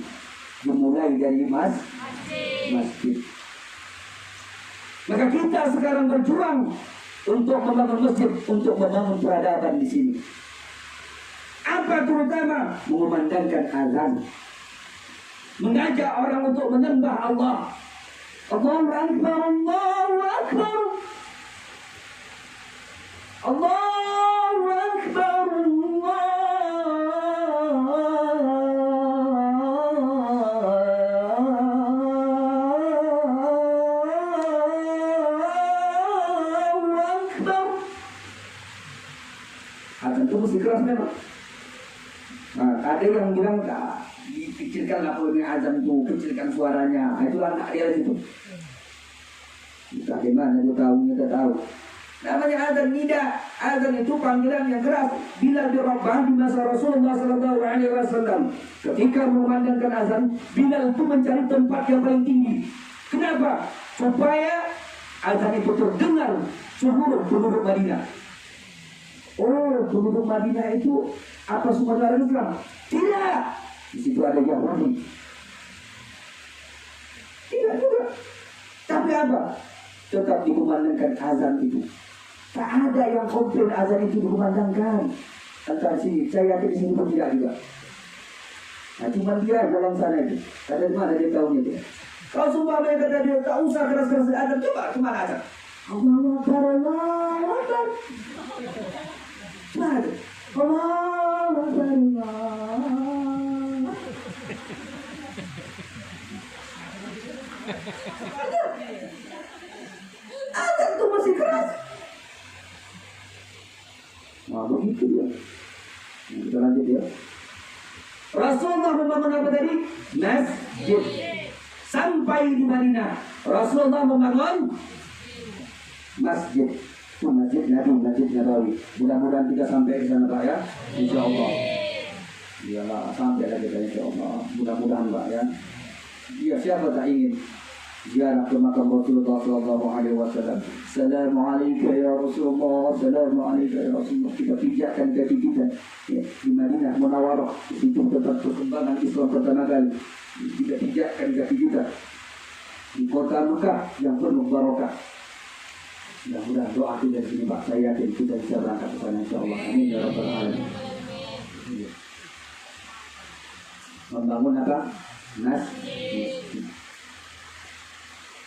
dimulai dari masjid. Maka kita sekarang berjuang untuk membangun masjid, untuk membangun peradaban di sini. Apa terutama? Mengumandangkan azan, mengajak orang untuk menyembah Allah. Allahu Akbar, Allahu Akbar, Allahu Akbar, itu mesti keras memang. Nah, ada yang bilang dikecilkan apa ini azan itu, kecilkan suaranya. Nah, itulah anak dia itu. Bagaimana dia tahu, kita tahu. Namanya azan nida. Azan itu panggilan yang keras. Bilal bin Rabah di masa Rasulullah sallallahu alaihi wasallam. Ketika memandangkan azan, Bilal itu mencari tempat yang paling tinggi. Kenapa? Supaya azan itu terdengar seluruh penduduk Madinah. Oh, penduduk Madinah itu apa semua orang Islam? Tidak. Di situ ada Yahudi. Tidak juga. Tapi apa? Tetap dikumandangkan azan itu. Tak ada yang komplain azan itu dikumandangkan. Entah sini, saya yakin di sini pun tidak juga. Nah, cuma dia dalam sana itu. Kata mana dia tahunya dia. Kalau sumpah mereka kata dia tak usah keras-keras azan, coba cuma azan. Allahu Akbar, Allahu Akbar. Cuma ada. Allahu Akbar, azan itu masih keras. Nah, begitu dia. Kita lanjut ya. Rasulullah membangun apa tadi? Masjid. Sampai di Madinah, Rasulullah membangun masjid. Itu masjid Nabi, masjid Nabawi. Mudah-mudahan kita sampai ke sana Pak ya. Insya Allah. Iyalah sampai lagi kita insya Allah. Mudah-mudahan Pak ya. Ya siapa tak ingin ziarah ke makam Rasulullah sallallahu alaihi wasallam. Assalamualaikum ya Rasulullah, assalamualaikum ya Rasulullah. Kita pijakkan kaki kita ya, di Madinah Munawwarah. Di situ tempat perkembangan Islam pertama kali. Kita pijakkan kaki kita di kota Mekah yang penuh barokah. Mudah-mudahan doa kita di sini Pak. Saya yakin kita bisa berangkat ke sana insyaallah. Amin ya rabbal alamin. Membangun apa? Masjid.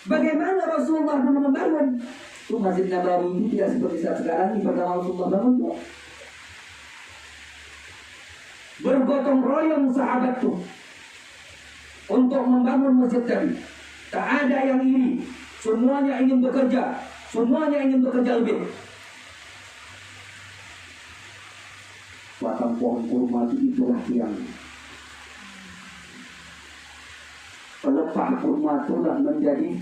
Bagaimana Rasulullah dulu membangun? Itu Masjid Nabawi ini tidak seperti saat sekarang ini pertama Rasulullah bangun tuh. Bergotong royong sahabat tuh untuk membangun masjid tadi. Tak ada yang iri. Semuanya ingin bekerja. Semuanya ingin bekerja lebih. Batang pohon kurma itulah yang pelepah kurma itulah menjadi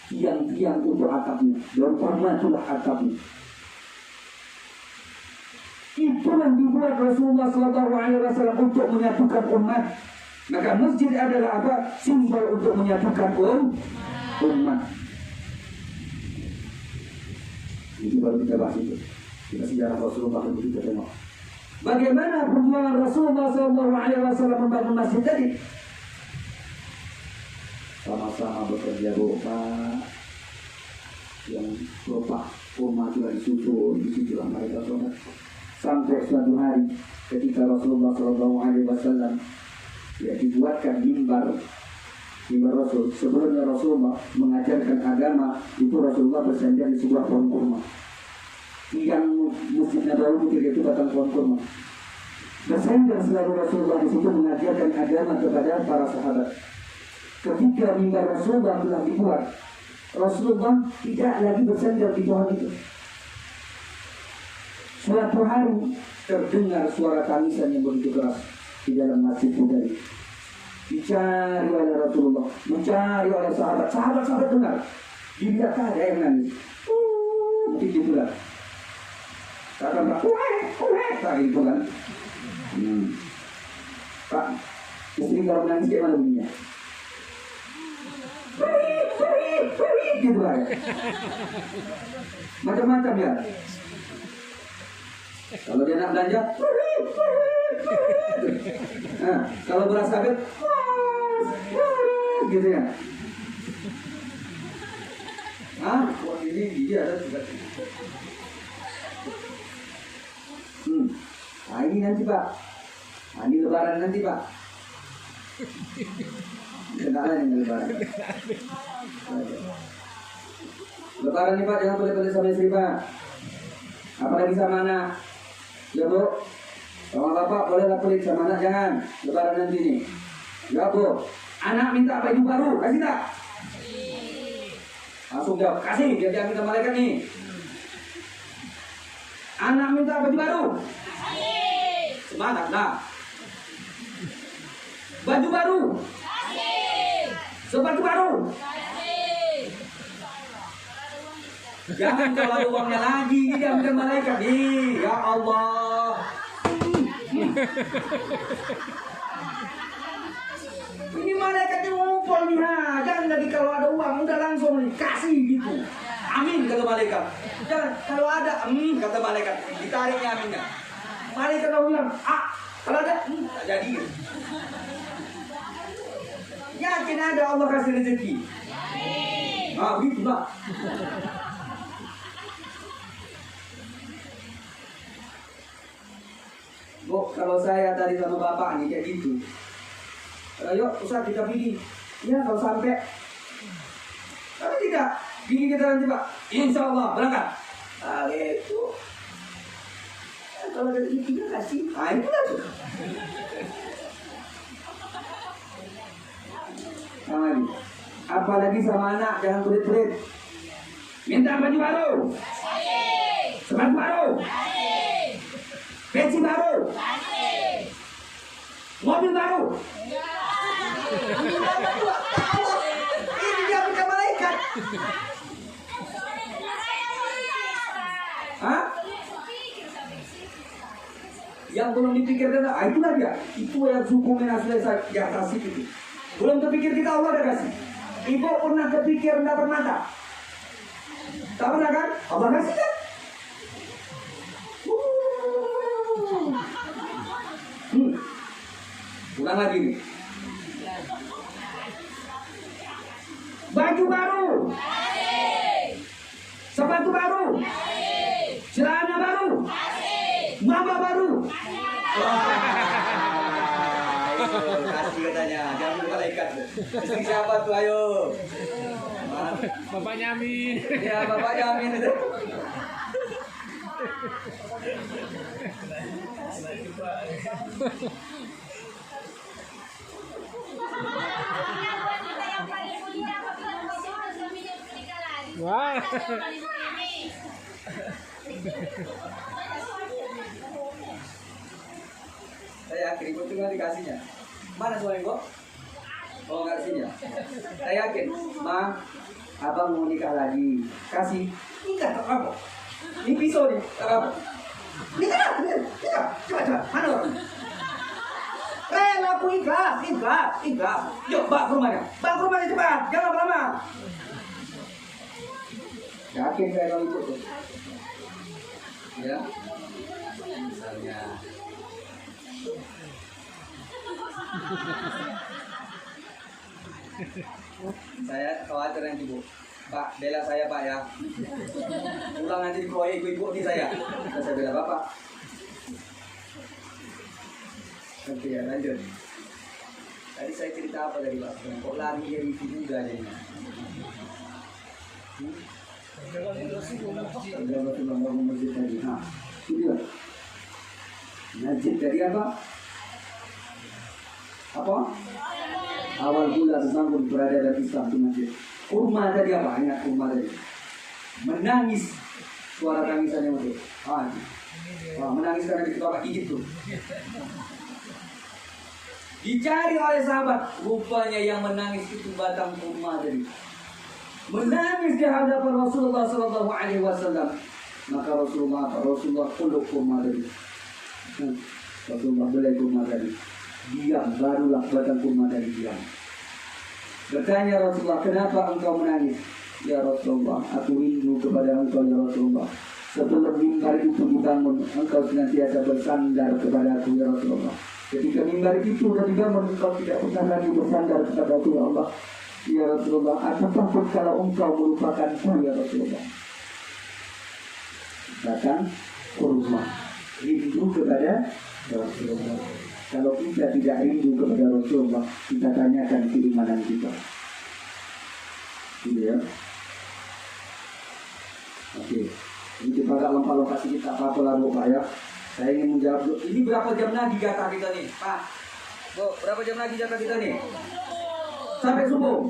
tiang-tiang untuk atapnya. Dan kurma itulah atapnya. Itu yang dibuat Rasulullah SAW untuk menyatukan umat. Maka masjid adalah apa? Simbol untuk menyatukan umat. Itu baru kita bahas itu. Kita sejarah Rasulullah begitu kita tengok. Bagaimana perjuangan Rasulullah SAW membangun masjid tadi? Sama-sama bekerja Pak. Yang pelepah kurma juga disusun, disitulah mereka sholat. Sampai suatu hari ketika Rasulullah SAW ya dibuatkan mimbar Rasul. Sebelumnya Rasulullah mengajarkan agama itu Rasulullah bersandar di sebuah pohon kurma. Yang Masjid Nabawi itu batang pohon kurma. Bersandar selalu Rasulullah di situ mengajarkan agama kepada para sahabat. Ketika mimbar Rasulullah telah dibuat, Rasulullah tidak lagi bersandar di pohon itu. Suatu hari terdengar suara tangisan yang begitu keras di dalam masjid tadi. Dicari oleh Rasulullah, dicari oleh sahabat dengar. Tidak ada yang nangis. Mungkin gitulah. Kata Pak, tak gitu kan? Pak, istri kalau menangis kayak mana bunyinya? Gitu lah ya. Macam-macam ya. Kalau dia nak belanja, nah, kalau beras kabel, gitu ya. Wah ini dia ada juga. Nah ini nanti Pak. Nah ini lebaran nanti Pak. Kenalan ini lebaran. Lebaran nih Pak, jangan boleh sama istri Pak. Apalagi sama anak. Ya Bu, sama bapak bolehlah pelit, sama anak jangan. Lebaran nanti nih. Ya Bu, anak minta baju baru, kasih tak? Langsung jawab, kasih, biar dia minta malaikat nih. Anak minta baju baru, kasih. Semangat lah. Baju baru, kasih. Sepatu baru, kasih. Jangan kalau ada uangnya lagi diambil malaikat. Ya Allah. Ini malaikatnya ngumpul nih, jangan lagi kalau ada uang udah langsung dikasih gitu. Amin kata malaikat. Jangan kalau ada, kata malaikat, ditariknya aminnya. Malaikat kalau bilang, kalau ada, tak jadi. Yakin ada Allah kasih rezeki. Begitulah. Bu, kalau saya tadi sama bapak nih kayak gitu. Ayo, Ustaz kita pergi. Ya, kalau sampai. Tapi tidak, gini kita nanti Pak. Insya Allah, berangkat. Itu. Kalau ada izinnya kasih. Itu lah tuh. Apalagi sama anak, jangan pelit-pelit. Minta baju baru. Sepatu baru. Peci baru. Mobil baru. Ini dia bukan malaikat. Hah? Yang belum dipikirkan, itulah dia. Itu yang suku menasih di atas itu. Belum terpikir kita Allah ada kasih. Ibu pernah kepikir tidak pernah tak? Tak pernah kan? Allah kasih kan? Ulang lagi nih. Baju baru. Sepatu baru. Celana baru. Mama baru. Kasih katanya, jangan lupa malaikat. Istri siapa tuh, ayo. Bapaknya Amin. Ya, bapaknya Amin itu. Wah. Saya yakin ibu tinggal dikasihnya. Mana suami ibu? Oh, kasihnya. Saya yakin, Ma, abang mau nikah lagi. Kasih. Nikah tak apa? Ini pisau nih, tak apa? Nikah. Coba. Mana orang? Aku ikhlas. Yuk, bak ke rumahnya. Cepat. Jangan lama-lama. Yakin saya kalau ikut tuh. Ya. Misalnya. Saya khawatir nanti Bu. Pak, bela saya Pak ya. Pulang nanti dikeroyok ibu-ibu nih saya. Saya bela Bapak. Oke ya, lanjut. Tadi saya cerita apa tadi Pak? Kok lari jadi itu juga jadinya? Masjid tadi. Nah, itu dia. Masjid tadi apa? Apa? Awal bulan bangun berada di Islam di masjid. Kurma tadi apa? Ingat kurma tadi. Menangis. Suara tangisannya itu. Menangis karena diketawa gigit tuh. Dicari oleh sahabat. Rupanya yang menangis itu batang kurma tadi. Menangis di hadapan Rasulullah Sallallahu Alaihi Wasallam. Maka Rasulullah peluk kurma tadi. Rasulullah beli kurma tadi. Diam, barulah batang kurma tadi diam. Bertanya Rasulullah, kenapa engkau menangis? Ya Rasulullah, aku rindu kepada engkau ya Rasulullah. Sebelum mimbar itu dibangun, engkau senantiasa bersandar kepada aku ya Rasulullah. Ketika mimbar itu sudah dibangun, engkau tidak pernah lagi bersandar kepada aku ya Allah. Ya Rasulullah, aku takut kalau engkau melupakanku ya Rasulullah. Datang kurma, rindu kepada Rasulullah. Kalau kita tidak rindu kepada Rasulullah, kita tanyakan keimanan kita. Gitu ya. Oke. Ini kita agak lempar lokasi kita apa lah Bu Pak ya. Saya ingin menjawab dulu. Ini berapa jam lagi jatah kita nih, Pak? Bu, berapa jam lagi jatah kita nih? Sampai subuh.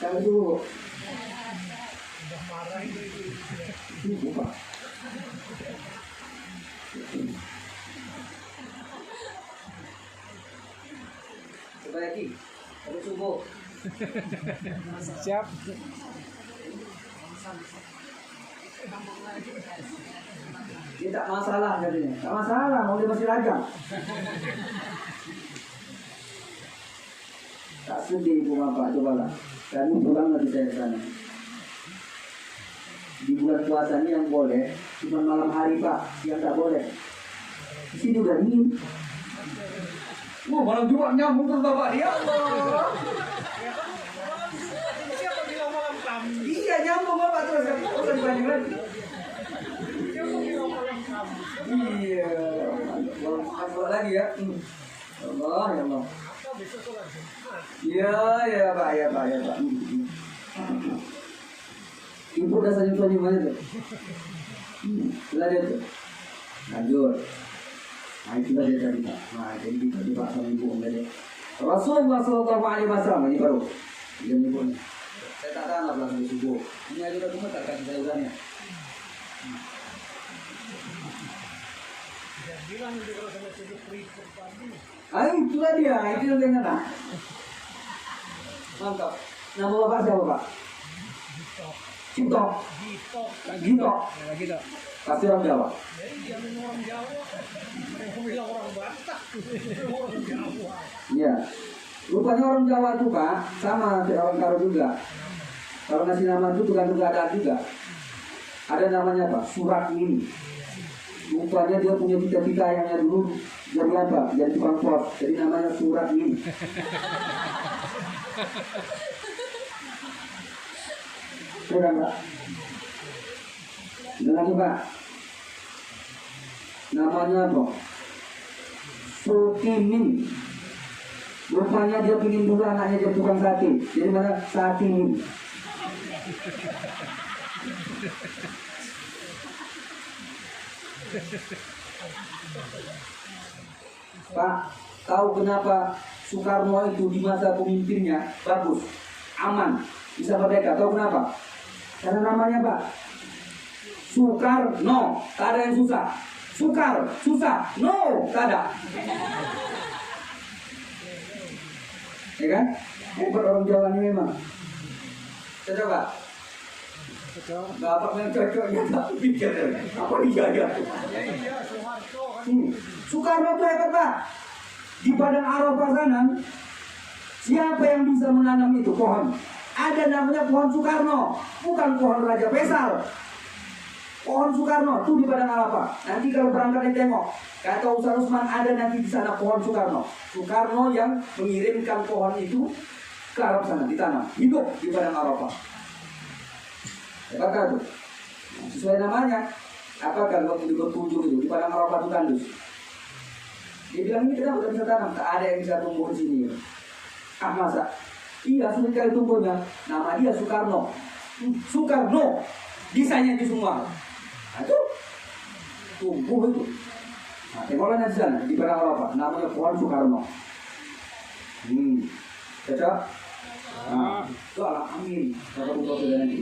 Sampai subuh. Ini Bu Pak. Coba lagi, sampai subuh. Siap. Tidak masalah katanya. Tak masalah, mau dia masih dagang. Tak sedih ibu bapak, cobalah. Kami pulang nanti saya ke sana. Di bulan puasa ini yang boleh, cuma malam hari pak, yang tak boleh. Di sini udah dingin. Wah, malam Jumat nyambung terus bapak dia. Allah. Siapa bilang malam kami? Iya nyambung bapak terus. Bukan dibanding lagi. Siapa bilang malam kami? Iya. Masuk lagi ya. Allah ya Allah. Apa besok sholat Jumat? Iya ya pak, ya pak, ya pak. Ibu udah senyum di mana tuh? Sudah dia tuh. Lanjut. Nah itu dia tadi pak. Nah jadi kita coba sama ibu om tadi. Rasulullah Sallallahu Alaihi Wasallam ini baru. Dia ibunya. Saya tak tanggap langsung subuh. Ini aja udah cuma tak kasih sayurannya. Dia bilang dia kalau sampai subuh berikut pagi. Ah itulah dia, itu yang dengar lah. Mantap. Nama bapak siapa pak? Cipto. Gito. Lagi tak. Pasti orang Jawa. Jadi dia orang Jawa. Mereka bilang orang Batak. Orang Jawa. Iya. Rupanya orang Jawa itu pak, sama kayak orang Karo juga. Kalau ngasih nama itu tukang keadaan juga. Ada namanya apa? Surat Min. Rupanya dia punya cita-cita yang dulu jadi apa? Jadi tukang pos. Jadi namanya Surat Min. Sudah enggak? Ada lagi pak. Namanya apa? Sutimin. Rupanya dia pingin dulu anaknya jadi tukang sate. Jadi mana Satimin. Pak, tahu kenapa Soekarno itu di masa pemimpinnya bagus, aman, bisa merdeka? Tahu kenapa? Karena namanya Pak Soekarno, tak ada yang susah. Sukar, susah, no, tak ada. Ya kan? Hebat orang Jawa ini memang. Cocok Pak? Cocok. Bapak yang cocoknya tak pikir. Apa iya ya? Iya, Soeharto kan. Soekarno itu hebat Pak. Di padang Arafah sana, siapa yang bisa menanam itu pohon? Ada namanya pohon Soekarno, bukan pohon Raja Faisal. Pohon Soekarno tuh di padang Arafah. Nanti kalau berangkat tengok, kata Ustaz Usman ada nanti di sana pohon Soekarno. Soekarno yang mengirimkan pohon itu ke Arab sana ditanam, hidup di padang Arafah. Hebat tuh. Nah, sesuai namanya. Apakah waktu di berkunjung itu di padang Arafah itu tandus? Dia bilang ini kita udah bisa tanam, tak ada yang bisa tumbuh di sini. Ah masa? Iya sulit kali tumbuhnya. Nama dia Soekarno. Soekarno, bisanya itu semua. Nah, itu tumbuh itu. Nah, tengoklah di sana di padang Arafah, namanya pohon Soekarno. Cocok? Nah, itu amin. Bapak buka sudah nanti.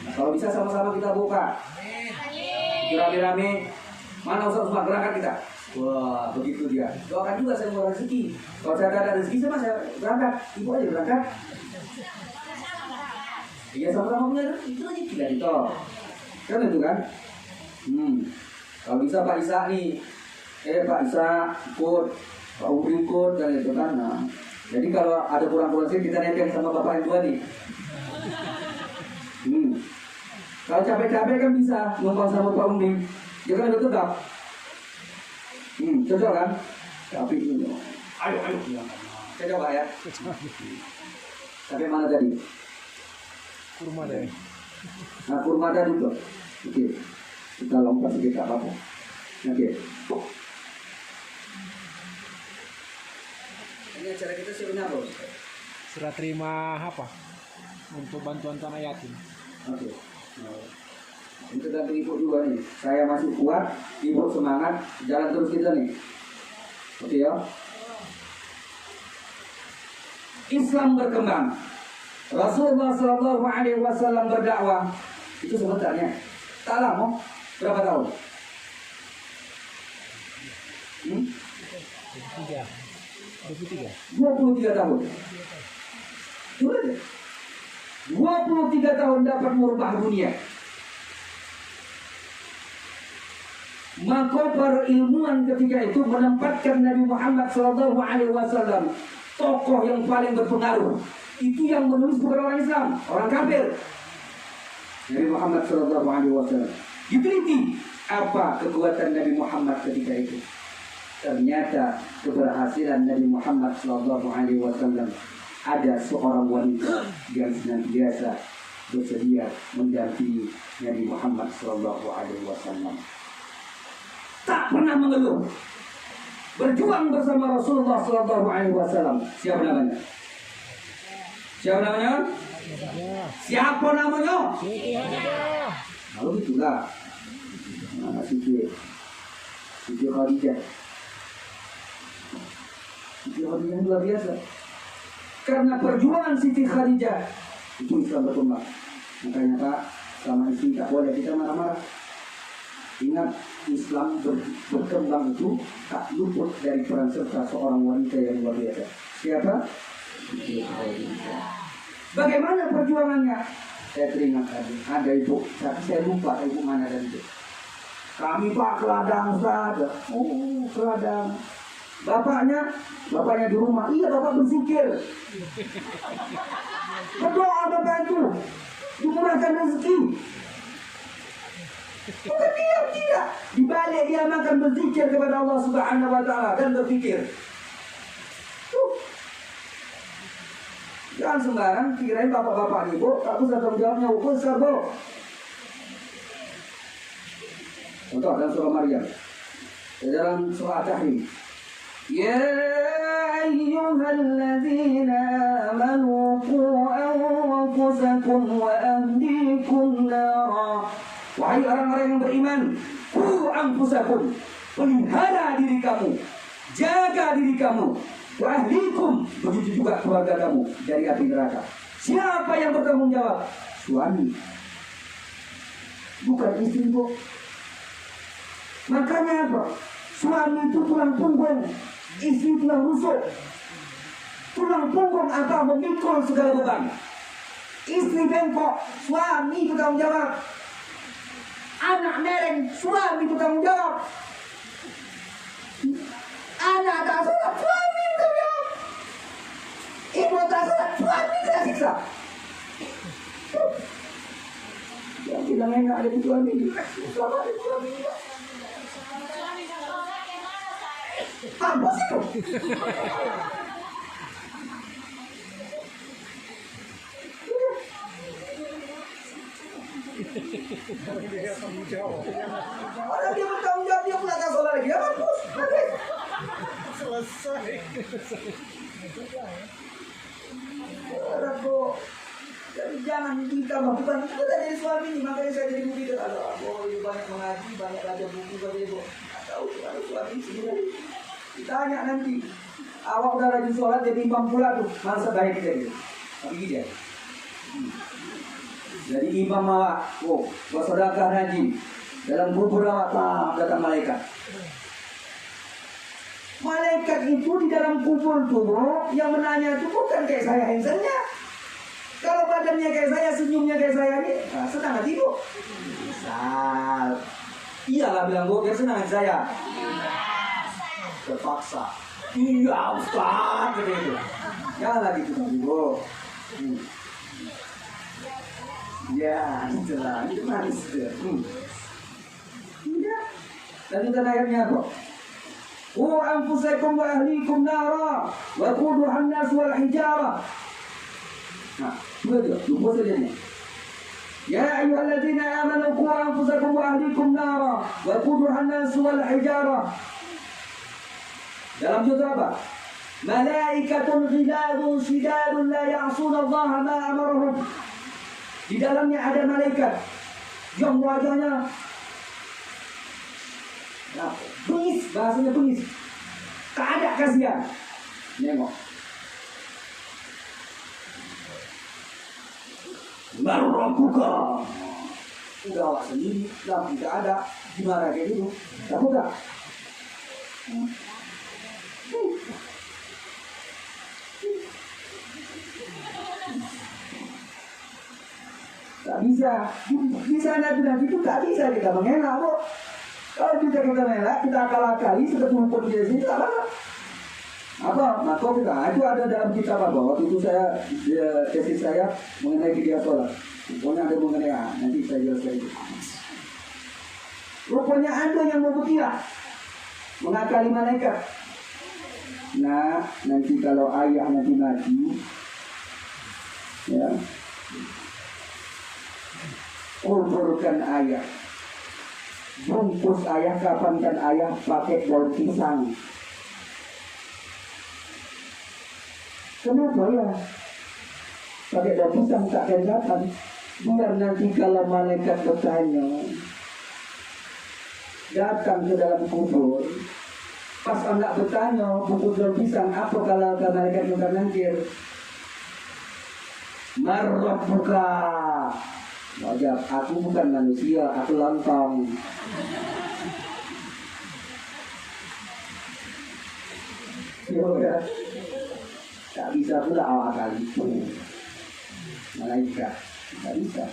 Nah, kalau bisa sama-sama kita buka. Rame-rame. Mana Ustaz Usman berangkat kita? Wah, begitu dia. Doakan juga saya mau rezeki. Kalau saya ada rezeki sama saya berangkat. Ibu aja berangkat. Iya sama-sama punya itu rezeki dari itu. Kan itu kan? Kalau bisa Pak Isa nih. Pak Isa ikut, Pak Uri ikut dan itu kan. Nah, jadi kalau ada kurang-kurang sih kita nempel sama Bapak yang dua nih. Kalau capek-capek kan bisa numpang sama Pak Umi. Dia kan udah tetap. Cocok kan? Tapi ini, ayo. Saya coba ya. Tapi mana tadi? Kurma deh. Nah, kurma tadi tuh. Oke. Kita lompat sedikit apa-apa. Oke. Ini acara kita sebenarnya apa? Surat terima apa? Untuk bantuan tanah yatim. Oke. Itu tergantung ibu juga nih. Saya masih kuat, ibu semangat, jalan terus kita nih. Oke ya. Islam berkembang. Rasulullah Sallallahu Alaihi Wasallam berdakwah. Itu sebenarnya. Tak lama. Berapa tahun? 23. 23 tahun. 23 tahun dapat merubah dunia. Maka para ilmuwan ketika itu menempatkan Nabi Muhammad SAW tokoh yang paling berpengaruh. Itu yang menulis bukan orang Islam, orang kafir. Nabi Muhammad SAW. Diteliti apa kekuatan Nabi Muhammad ketika itu. Ternyata keberhasilan Nabi Muhammad SAW ada seorang wanita yang senantiasa bersedia mendampingi Nabi Muhammad SAW. Tak pernah mengeluh, berjuang bersama Rasulullah SAW. Siapa namanya? Siapa namanya? Siapa namanya? Kalau itulah Siti Khadijah. Siti Khadijah luar biasa. Karena perjuangan Siti Khadijah itu Islam berkembang. Makanya Pak, sama istri tak boleh kita marah-marah. Ingat, Islam berkembang itu tak luput dari peran serta seorang wanita yang luar biasa. Siapa? Bagaimana perjuangannya? Saya teringat ada ibu, tapi saya lupa ibu mana dan itu. Kami Pak keladang saja. Oh, keladang. Bapaknya di rumah. Iya, bapak berzikir. Berdoa bapak itu, dimurahkan rezeki. Bukan diam tidak. Di balik dia makan berzikir kepada Allah Subhanahu wa taala dan berpikir. Jangan sembarang kirain bapak-bapak ibu tak usah tanggung jawabnya ukur besar, Bu. Contoh dalam surah Maryam. Dalam surah At-Tahrim. Ya ayyuhalladzina amanu qu anfusakum wa ahlikum nara. Wahai orang-orang yang beriman, qu anfusakum, pelihara diri kamu, jaga diri kamu, wa ahlikum, begitu juga keluarga kamu dari api neraka. Siapa yang bertanggung jawab? Suami, bukan istri, Bu. Makanya apa? Suami itu tulang punggung, istri tulang rusuk. Tulang punggung apa? Memikul segala beban. Istri bengkok, suami bertanggung jawab. Anak mereng, suami bertanggung jawab. Anak tak sholat, suami bertanggung jawab. Ibu tak sholat, suami kena siksa. Yang bilang enak ada di suami, selama ada di suami. Apa sih itu? Dia tanggung jawab. Orang dia bertanggung jawab, dia pula tak sholat lagi. Ya bagus, bagus. Selesai. Orang kok. Jadi jangan ditambah bukan itu dari suami ini. Makanya saya jadi begitu. Kalau aku banyak mengaji, banyak baca buku kata ibu. Tahu kalau suami sebenarnya. Ditanya nanti. Awak udah rajin sholat jadi imam pula tuh. Masa baik kita gitu. Tapi dia. Jadi imam awak, bersedekah rajin. Dalam kubur awak datang malaikat. Malaikat itu di dalam kubur tuh yang menanya itu bukan kayak saya handphonenya. Kalau badannya kayak saya, senyumnya kayak saya nih, senang hati Bu. Misal, iyalah bilang Bu, biar senang hati saya. Terpaksa. Iya Ustaz, gitu itu. Janganlah gitu Bu. Ya, itulah, itu manis dia. Iya. Dan kita ayatnya apa? Qu anfusakum wa ahlikum nara wa quduha an-nas wal hijara. Nah, betul. Lupa saja ni. Ya ayyuhalladzina amanu qu anfusakum wa ahlikum nara wa quduha an-nas wal hijara. Dalam juz apa? Malaikatun ghilazun shidadun la ya'suna Allah ma amarahum. Di dalamnya ada malaikat yang wajahnya bengis, bahasanya bengis. Tak ada kasihan. Nengok. Baru buka. Udah awak sendiri, lampu tidak ada. Gimana kayak gitu? Tak buka. Tak bisa. Di sana itu tak bisa kita mengelak, Bu. Kalau kita mengelak, kita akal-akali seperti hukum di sini, tak apa. Apa? Maka kita itu ada dalam kitab apa? Waktu itu saya tesis saya mengenai dia sholat. Pokoknya ada mengenai nanti saya jelaskan itu. Rupanya ada yang mau berkira mengakali malaikat. Nah, nanti kalau ayah nanti mati, ya, kuburkan ayah, bungkus ayah, kapankan ayah pakai daun pisang. Kenapa ya? Pakai daun pisang tak kelihatan. Biar nanti kalau malaikat bertanya, datang ke dalam kubur, pas anak bertanya, bungkus daun pisang, apa kalau malaikat bukan nangkir? Marrah buka. Wajah, aku bukan manusia, aku lontong. Ya, tak bisa pula awak kali itu. Malaikat, tak bisa.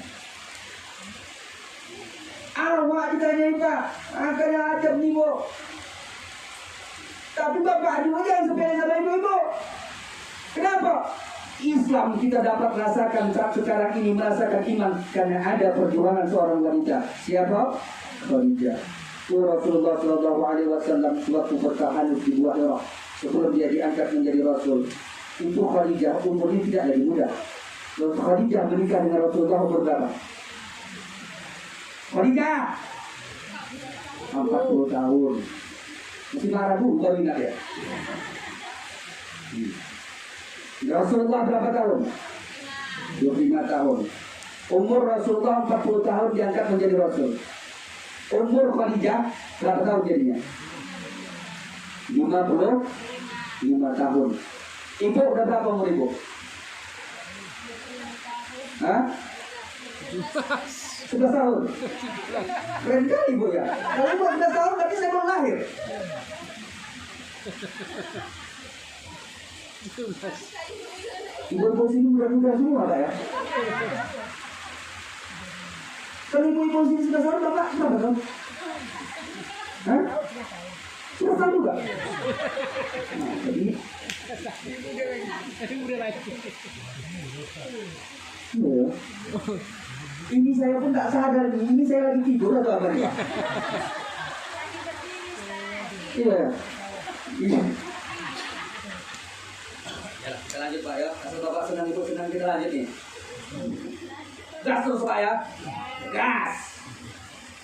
Awak ditanya Pak, akannya ajab nih Bu. Tapi bapak juga jangan sepele sama ibu-ibu. Kenapa? Islam kita dapat rasakan saat sekarang ini merasakan iman karena ada perjuangan seorang wanita. Siapa? Khadijah. Rasulullah SAW suatu bertahan di Gua Hira sebelum dia diangkat menjadi Rasul. Itu Khadijah umurnya tidak lagi muda. Lalu Khadijah menikah dengan Rasulullah umur berapa? Khadijah 40 tahun. Masih marah dulu baru ingat ya. Rasulullah berapa tahun? 25 tahun. Umur Rasulullah 40 tahun diangkat menjadi Rasul. Umur Khadijah berapa tahun jadinya? 55 tahun. Ibu udah berapa umur ibu? Hah? 11 tahun. Keren kali ibu ya. Kalau ibu 11 tahun berarti saya belum lahir. Ibu-ibu sini muda-muda semua tak ya? Kalau ibu-ibu sini 11 tahun bapak berapa tahun? Hah? 11 tahun juga? Nah, jadi ya. Ini saya pun tak sadar nih, ini saya lagi tidur atau apa nih? Iya. Iya. Ya, kita lanjut Pak ya. Asal Bapak senang ibu senang kita lanjut nih. Gas terus Pak ya. Gas.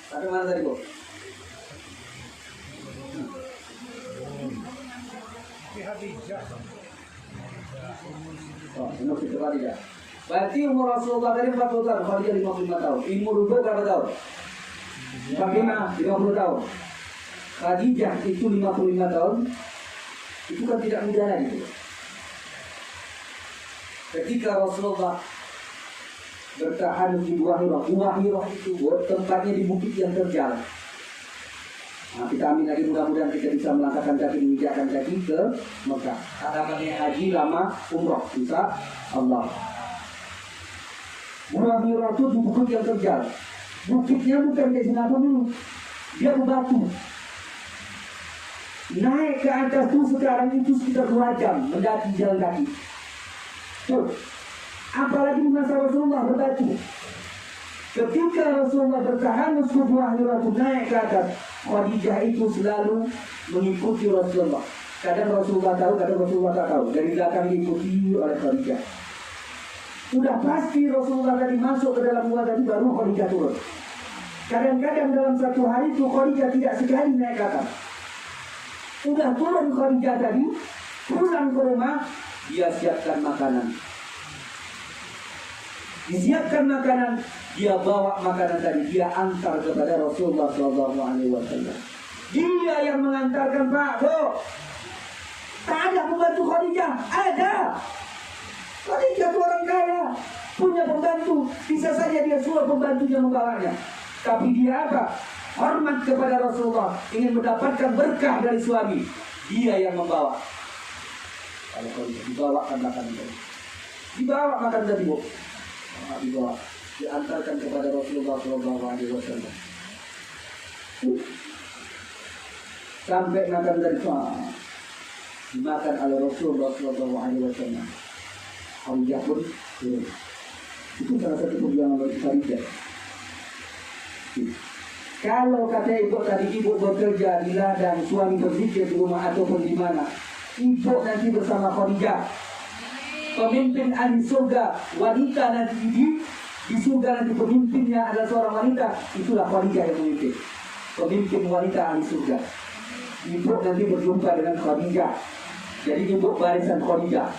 Sampai mana tadi Bu? Oh, umur itu Khadijah. Berarti umur Rasulullah tadi 40 tahun, Khadijah 55 tahun. Umur ibu berapa tahun? 50 tahun. Khadijah itu 55 tahun. Itu kan tidak mudah lagi. Ketika Rasulullah bertahan di Gua Hira itu tempatnya di bukit yang terjal. Nah, kita amin lagi mudah-mudahan kita bisa melangkahkan kaki, menginjakkan kaki ke Mekah. Katakannya haji lama umroh, insya Allah. Gua Hira itu di bukit yang terjal. Bukitnya bukan di sana dulu, dia berbatu. Naik ke atas itu sekarang itu sekitar 2 jam mendaki jalan kaki. Tuh, apalagi di masa Rasulullah berbatu. Ketika Rasulullah bertahan Gua Hira itu naik ke atas, Khadijah itu selalu mengikuti Rasulullah. Kadang Rasulullah tahu, kadang Rasulullah tak tahu. Dari belakang diikuti oleh Khadijah. Sudah pasti Rasulullah tadi masuk ke dalam gua tadi baru Khadijah turun. Kadang-kadang dalam satu hari itu Khadijah tidak sekali naik ke atas. Sudah turun Khadijah tadi, pulang ke rumah, dia siapkan makanan. Disiapkan makanan, dia bawa makanan tadi, dia antar kepada Rasulullah SAW. Dia yang mengantarkan Pak, Bu. Tak ada pembantu Khadijah, ada. Khadijah itu orang kaya, punya pembantu. Bisa saja dia suruh pembantunya membawanya. Tapi dia apa? Hormat kepada Rasulullah, ingin mendapatkan berkah dari suami. Dia yang membawa. Kalau Khadijah dibawakan makanan tadi. Dibawa makan tadi Bu. Dibawa. diantarkan kepada Rasulullah SAW. Sampai makan dari dimakan oleh Rasulullah SAW. Khadijah pun turun. Itu salah satu perjuangan bagi Khadijah. Kalau kata ibu tadi, ibu bekerja di ladang, suami berzikir di rumah ataupun di mana, ibu nanti bersama Khadijah, pemimpin ahli surga, wanita nanti di surga nanti pemimpinnya adalah seorang wanita, itulah Khadijah yang memimpin, pemimpin wanita ahli surga. Ibu nanti berjumpa dengan Khadijah, jadi ibu barisan Khadijah.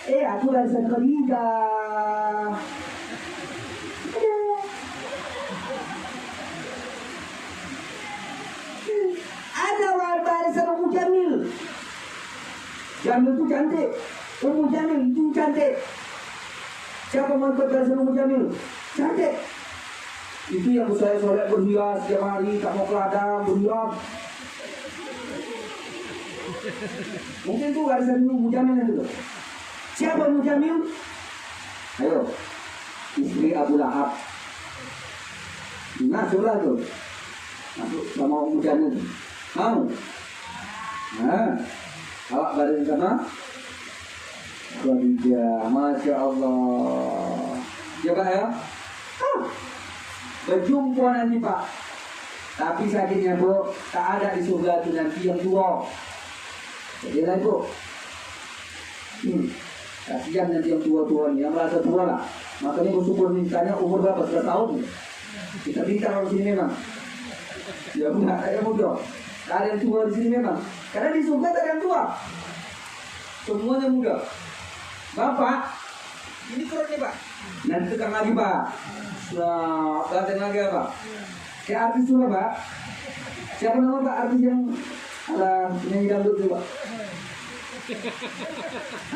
Aku barisan Khadijah. Ada barisan Ummu Jamil. Jamil itu cantik. Ummu Jamil itu cantik. Siapa mau ikut barisan Ummu Jamil? Cantik. Itu yang soleh-soleh berhias setiap hari, tak mau ke ladang berhias. Mungkin itu barisan Ummu Jamil itu. Siapa Ummu Jamil? Ayo, istri Abu Lahab. Masuklah tuh. Masuk sama Ummu Jamil. Mau? Nah, awak barisan sama Khadijah. Masya Allah. Ya Pak ya? Berjumpa nanti Pak. Tapi sakitnya Bu, tak ada di surga itu nanti yang tua. Jadi lah Bu. Kasihan nanti yang tua-tua nih, yang merasa tua lah. Makanya bersyukur mintanya umur berapa? 100 tahun. Kita pintar kalau sini memang. Ya enggak, saya muda. Kalian tua di sini memang. Karena di surga tak ada yang tua. Semuanya muda. Bapak, ini kerutnya Pak. Nanti tekan lagi Pak. Nah, datang lagi apa? Kayak artis juga Pak. Siapa nama Pak artis yang ala penyanyi dangdut itu Pak?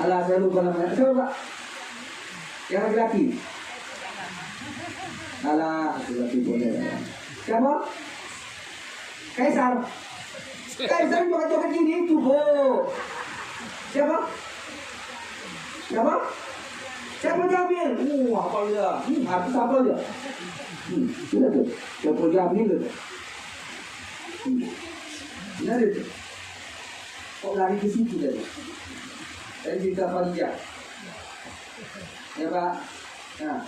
Alah, saya lupa namanya. Siapa Pak? Yang laki-laki? Alah, laki-laki boleh. Siapa? Kaisar. Kaisar joget-joget gini itu, Bu. Siapa? Siapa? Siapa Jamil? Apa dia? Artis apa dia? Sudah tuh. Siapa Jamil itu? Benar itu. Kok lari ke situ tadi? Tadi cerita Khadijah. Ya Pak. Nah,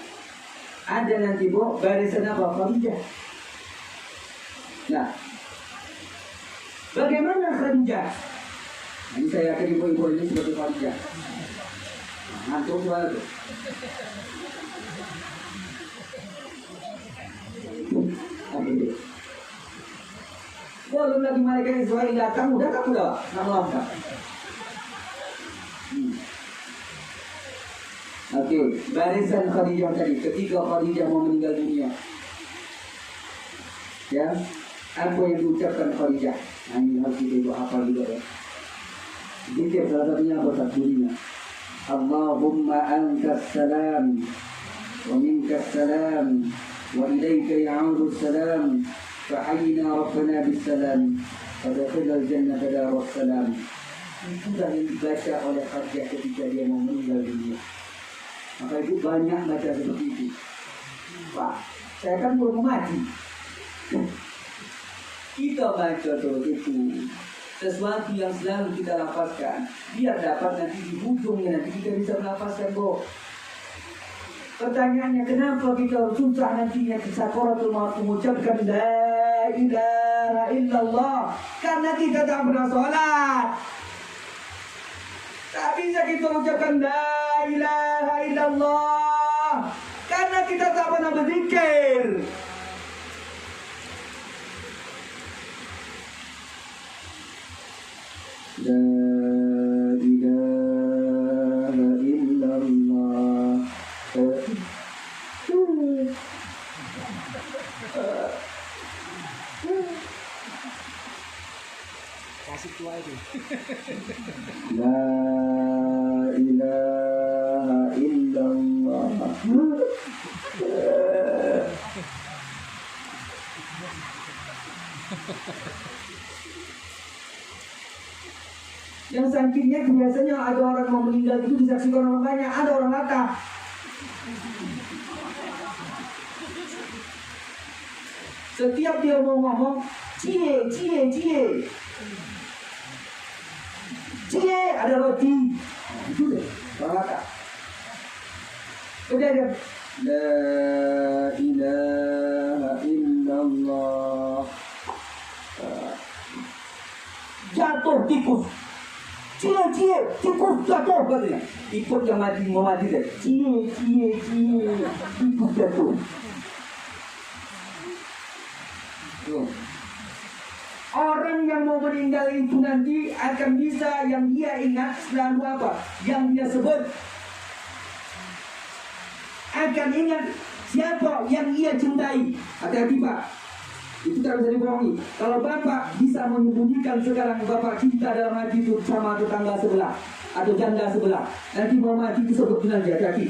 ada nanti Bu barisan apa? Khadijah. Nah, bagaimana Khadijah? Ini saya yakin ibu-ibu ini seperti Khadijah. Ngantuk soal itu. Belum lagi malaikat Israel datang, udah kamu dah nak melangkah. Oke, barisan Khadijah tadi. Ketika Khadijah mau meninggal dunia, ya, apa yang diucapkan Khadijah? Nah, ini harus kita hafal juga ya. Zikir salah satunya apa bunyinya? Allahumma antas salam wa minkas salam wa ilaika ya'udu salam fahayyina rabbana bis salam fadkhilal jannata darus salam. Itulah yang dibaca oleh Khadijah ketika dia mau meninggal dunia. Maka itu banyak baca seperti itu. Pak, saya kan belum mati. Kita baca terus itu sesuatu yang selalu kita lafazkan, biar dapat nanti di ujungnya nanti kita bisa melafazkan kok. Pertanyaannya, kenapa kita susah nantinya di sakaratul maut mengucapkan la ilaha illallah? Karena kita tak pernah sholat. Tak bisa kita ucapkan la ilaha illallah karena kita tak pernah berzikir. La ilaha illallah. Kasih tua itu. La ilaha illallah. Yang sakitnya biasanya ada orang mau meninggal itu disaksikan orang banyak, ada orang latah. Setiap dia mau ngomong, cie, cie, cie. Cie, ada roti. Itu deh, orang Batak. Udah dia. La ilaha illallah. Jatuh tikus. Cie, cie, tikus jatuh katanya. Ikut yang mau mati deh. Cie, cie, cie. Tikus jatuh. Tuh. Orang yang mau meninggal itu nanti akan bisa yang dia ingat selalu apa? Yang dia sebut. Akan ingat siapa yang ia cintai. Hati-hati Pak. Itu tak bisa dibohongi. Kalau Bapak bisa menyembunyikan sekarang Bapak cinta dalam hati itu sama tetangga sebelah atau janda sebelah, nanti mau mati disebut dengan dia. Hati-hati.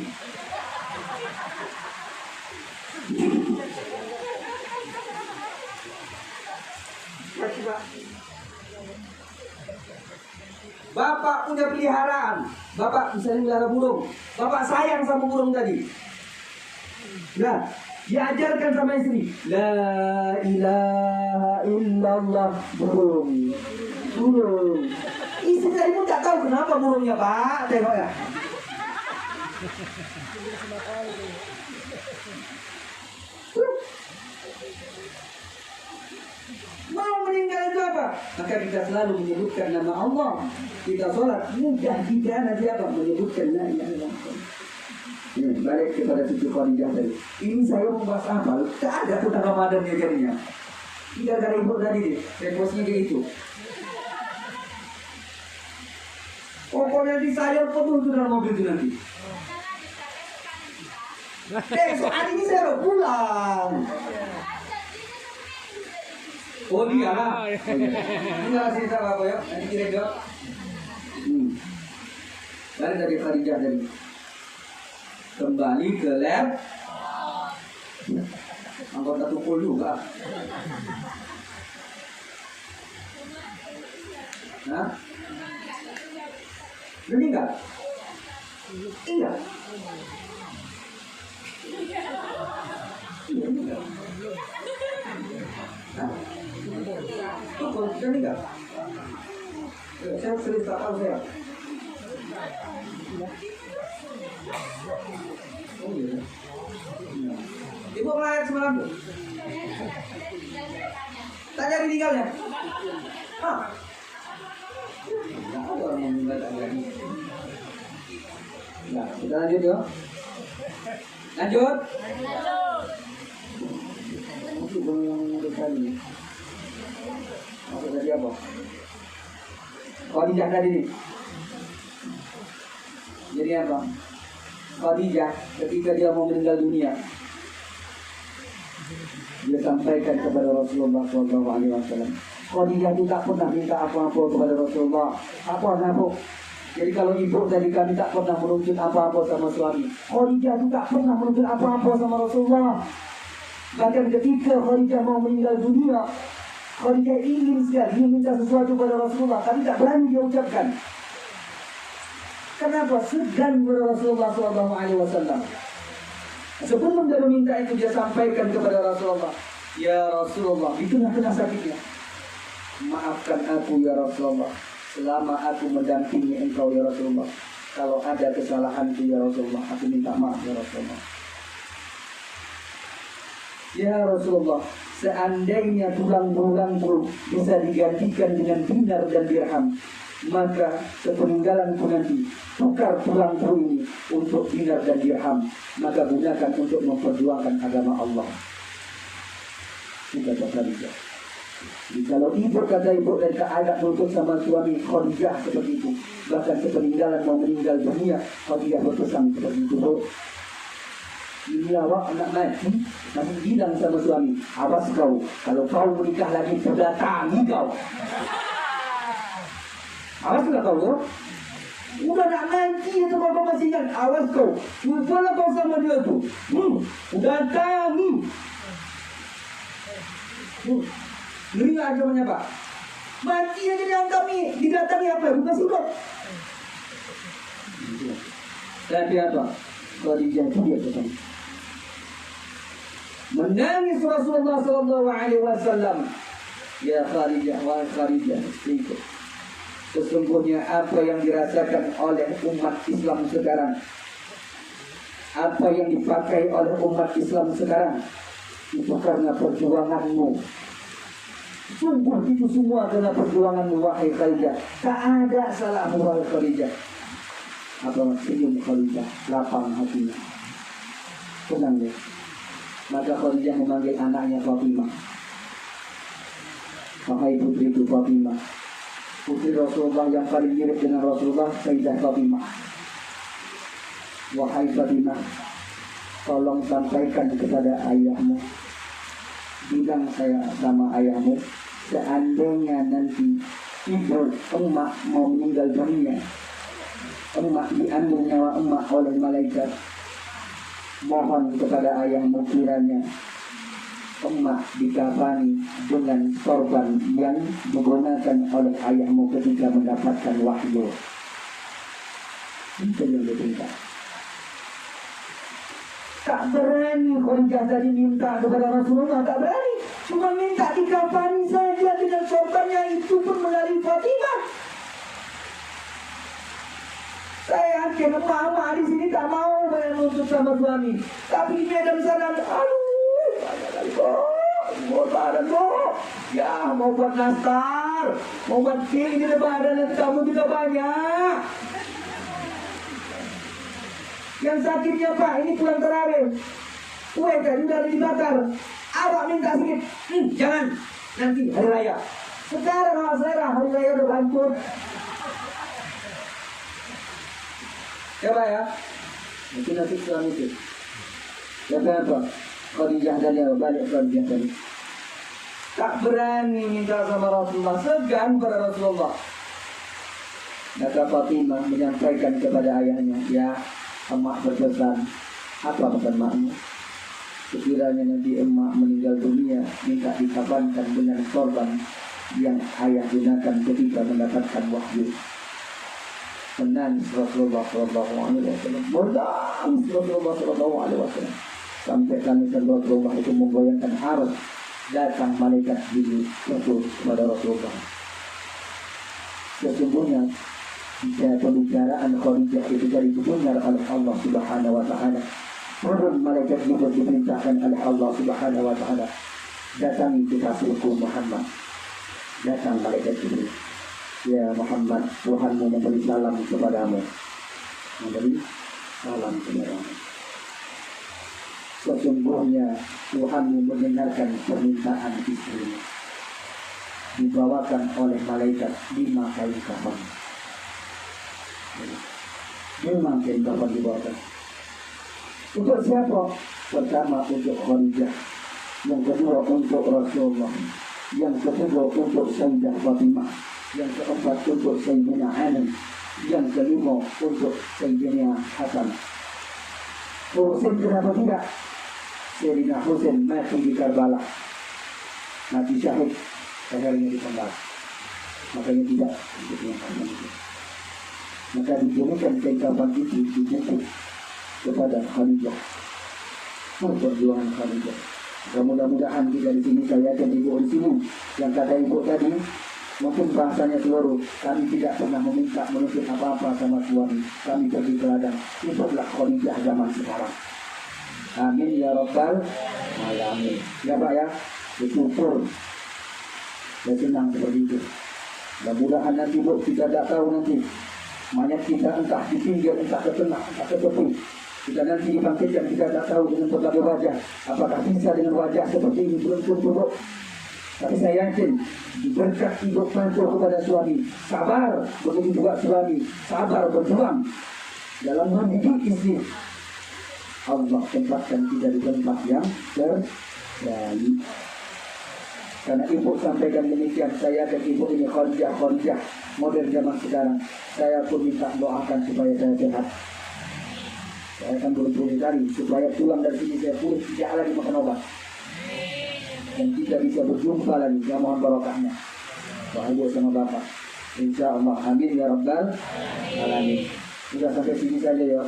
Bapak punya peliharaan. Bapak misalnya melihara burung. Bapak sayang sama burung tadi. Nah, diajarkan sama istri. La ilaha illallah. Burung. Burung. Istri tadi pun tak tahu kenapa burungnya Pak. Tengok ya. Mau meninggal itu apa? Maka kita selalu menyebutkan nama Allah. Kita sholat mudah kita nanti apa? Menyebutkan la ilaha illallah. Balik kepada Siti Khadijah tadi. Ini saya membahas apa? Tak ada tentang Ramadannya jadinya. Tidak ada ibu tadi deh. Reposnya kayak itu. Pokoknya di sayur penuh itu dalam mobil itu nanti. Besok hari ini saya udah pulang. Oh dia lah. Tinggal cerita apa ya? Nanti kira jawab. Balik dari Khadijah tadi. Kembali ke lab. Anggota tukul juga. Hah? Meninggal? Iya. Tukul sudah meninggal. Saya serius tak tahu saya. Oh iya. Ibu melahirkan semalam tuh. Tak jadi meninggalnya. Hah? Nah, orang meninggal tak jadi. Nah, kita lanjut ya. Lanjut. Masih belum sekali. Maksud tadi apa? Khadijah tadi nih. Jadi apa? Khadijah ketika dia mau meninggal dunia, dia sampaikan kepada Rasulullah SAW. Khadijah itu tak pernah minta apa-apa kepada Rasulullah. Apa-apa. Jadi kalau ibu tadi kami tak pernah menuntut apa-apa sama suami, Khadijah itu tak pernah menuntut apa-apa sama Rasulullah. Bahkan ketika Khadijah mau meninggal dunia, Khadijah ingin sekali minta sesuatu pada Rasulullah, tapi tak berani dia ucapkan. Kenapa? Segan kepada Rasulullah SAW. Sebelum dia meminta itu, dia sampaikan kepada Rasulullah, ya Rasulullah, di tengah-tengah sakitnya, maafkan aku ya Rasulullah, selama aku mendampingi engkau ya Rasulullah. Kalau ada kesalahanku ya Rasulullah, aku minta maaf ya Rasulullah. Ya Rasulullah, seandainya tulang-tulangku bisa digantikan dengan dinar dan dirham, maka sepeninggalanku nanti tukar tulangku ini untuk dinar dan dirham, maka gunakan untuk memperjuangkan agama Allah. Kita baca dia. Kalau ibu kata ibu dan tak ada nuntut sama suami, Khadijah seperti itu. Bahkan sepeninggalan mau meninggal dunia, Khadijah berpesan seperti itu. Ini awak anak mati, nanti bilang sama suami, awas kau, kalau kau menikah lagi sudah tangi kau. Awas nggak kau ya? Udah nak mati itu bapak masih ingat, awas kau. Lupalah kau sama dia tu. Udah tangi. Ngeri nggak agamanya Pak? Mati aja didatangi apa? Bukan sudah. Tapi apa? Khadijah itu dia pesan. Menangis Rasulullah sallallahu alaihi wasallam. Ya Khadijah, wa Khadijah, istriku. Sesungguhnya apa yang dirasakan oleh umat Islam sekarang, apa yang dipakai oleh umat Islam sekarang, itu karena perjuanganmu. Sungguh itu semua adalah perjuanganmu, wahai Khadijah. Tak ada salahmu, wahai Khadijah. Apa senyum Khadijah, lapang hatinya. Tenang deh. Maka Khadijah memanggil anaknya Fatimah. Wahai putriku Fatimah, putri Rasulullah yang paling mirip dengan Rasulullah, Sayyidah Fatimah. Wahai Fatimah, tolong sampaikan kepada ayahmu, bilang saya sama ayahmu, seandainya nanti ibu emak mau meninggal dunia, emak diambil nyawa emak oleh malaikat, mohon kepada ayahmu kiranya emak dikafani dengan sorban yang digunakan oleh ayahmu ketika mendapatkan wahyu. Itu yang diminta. Tak berani Khadijah tadi minta kepada Rasulullah, tak berani. Cuma minta dikafani saja dengan sorbannya, itu pun melalui Fatimah. Saya yakin emak-emak di sini tak mau menuntut sama suami, tapi di Medan sana, aduh, banyak kali kok, ya mau buat nastar, mau buat kek di lebaran, nanti tamu kita banyak. Yang sakitnya Pak, ini pulang terawih, kue tadi udah dibakar, awak minta sedikit, jangan, nanti hari raya. Sekarang awak selera, hari raya udah hancur. Coba ya, mungkin nanti setelah itu. Kenapa? Khadijah tadi balik Khadijah tadi. Tak berani minta sama Rasulullah, segan pada Rasulullah. Maka Fatimah menyampaikan kepada ayahnya, ya, emak berpesan. Apa pesan makmu? Sekiranya nanti emak meninggal dunia, minta dikafankan dengan sorban yang ayah gunakan ketika mendapatkan wahyu. Menangis Rasulullah sallallahu alaihi wasallam, menangis Rasulullah sallallahu alaihi wasallam, sampai tangisan Rasulullah itu menggoyangkan arus. Datang malaikat Jibril kepada Rasulullah. Sesungguhnya pembicaraan Khadijah itu dari didengar oleh Allah Subhanahu wa taala. Turun malaikat Jibril diperintahkan oleh Allah Subhanahu wa taala, datangi kekasihku Muhammad. Datang malaikat Jibril. Ya Muhammad, Tuhanmu memberi salam kepadamu. Memberi salam kepadamu. Sesungguhnya Tuhanmu mendengarkan permintaan istrimu. Dibawakan oleh malaikat 5 kain kafan. 5 kain kafan dibawakan. Untuk siapa? Pertama untuk Khadijah, yang kedua untuk Rasulullah, yang ketiga untuk Sayyidah Fatimah, yang keempat untuk Sayyidina Ali, yang kelima untuk Sayyidina Hasan. Husain kenapa tidak? Sayyidina Husain mati di Karbala, mati syahid, lehernya dipenggal, makanya tidak untuk yang Hasan itu. Maka dijadikan kain kafan itu dijemput kepada Khadijah. Perjuangan Khadijah. Mudah-mudahan kita di sini, saya dan ibu di sini, yang kata ibu tadi, mungkin bahasanya seluruh, kami tidak pernah meminta menuntut apa-apa sama suami, kami pergi ke ladang. Itulah Khadijah zaman sekarang. Amin ya Rabbal alamin. Ya Pak ya, bersyukur. Saya senang seperti itu. Mudah-mudahan nanti Bu, kita tak tahu nanti mayat kita entah di pinggir, entah ke tengah, entah ke tepi. Kita nanti dibangkitkan, kita tak tahu dengan berbagai wajah. Apakah bisa dengan wajah seperti ini? Belum tentu Bu. Tapi saya yakin berkat ibu mantul kepada suami, sabar, begitu juga suami sabar berjuang dalam mendidik istri. Allah tempatkan kita di tempat yang terbaik. Karena ibu sampaikan demikian, saya dan ibu ini Khadijah model zaman sekarang. Saya pun minta doakan supaya saya sehat. Saya akan berusaha cari supaya pulang dari sini saya pulih, tidak lagi makan obat. Dan kita bisa berjumpa lagi, ya mohon barokahnya. Bahagia sama Bapak. Insya Allah, amin ya Rabbal alamin. Sudah sampai sini saja ya.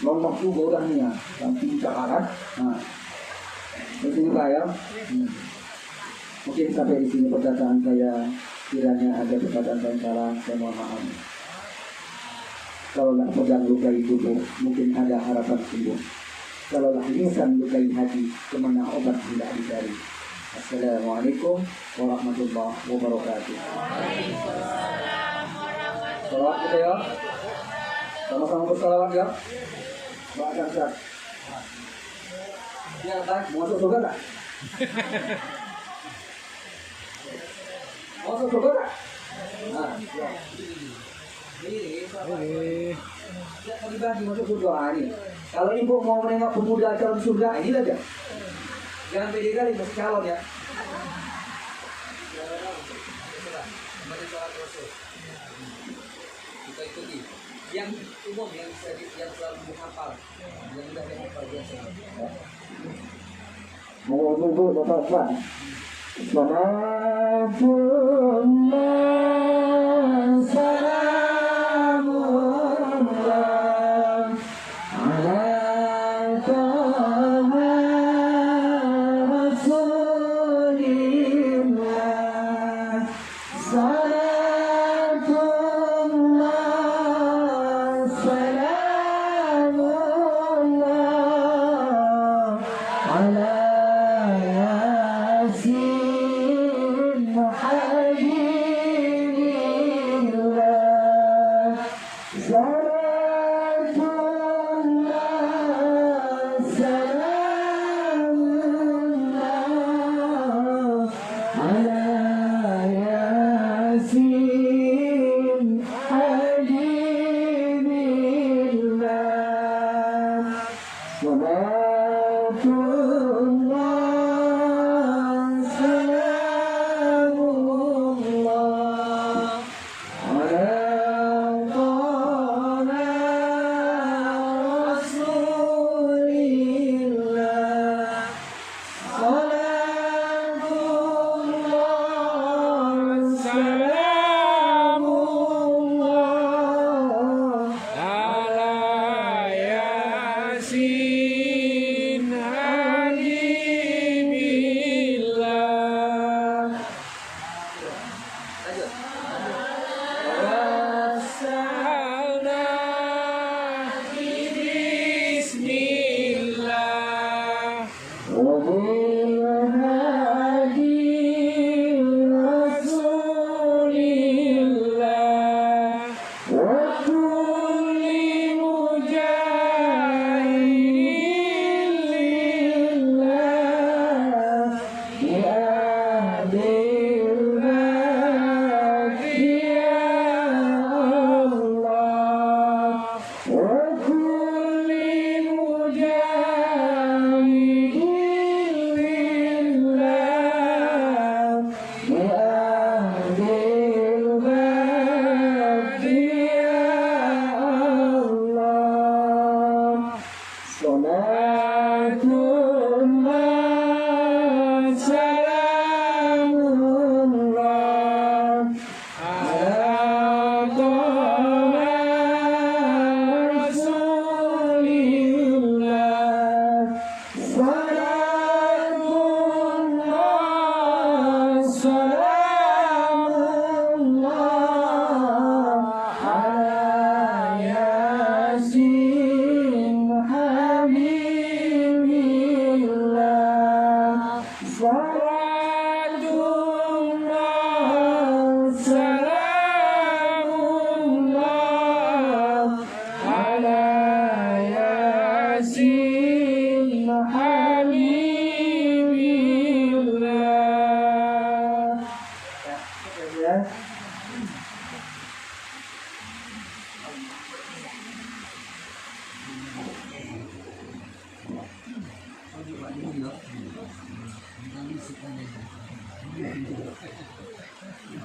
Ngomong juga orangnya, yang pintar kan. Nah, Di sini Pak ya. Mungkin sampai di sini perkataan saya. Kiranya ada perkataan yang salah, saya mohon maaf. Kalau nggak pegang lukai tubuh, mungkin ada harapan sembuh. Kalau lisan lukai hati, kemana obat tidak dicari. Assalamualaikum warahmatullahi wabarakatuh. Salawat kita ya. Sama-sama bersalawat ya. Bahkan saat ya tak masuk surga tak? Masuk surga tak? Nah, ya. Ini dibagi masuk surga ini. Kalau ibu mau menengok pemuda calon surga, ini aja. Jangan pede kali masih calon ya. Kita ikuti yang umum yang selalu menghafal, yang mudah menghafal biasa. Mau tunggu bapak. Salatullah salamullah ala taha rasulillah. Salatullah salamullah ala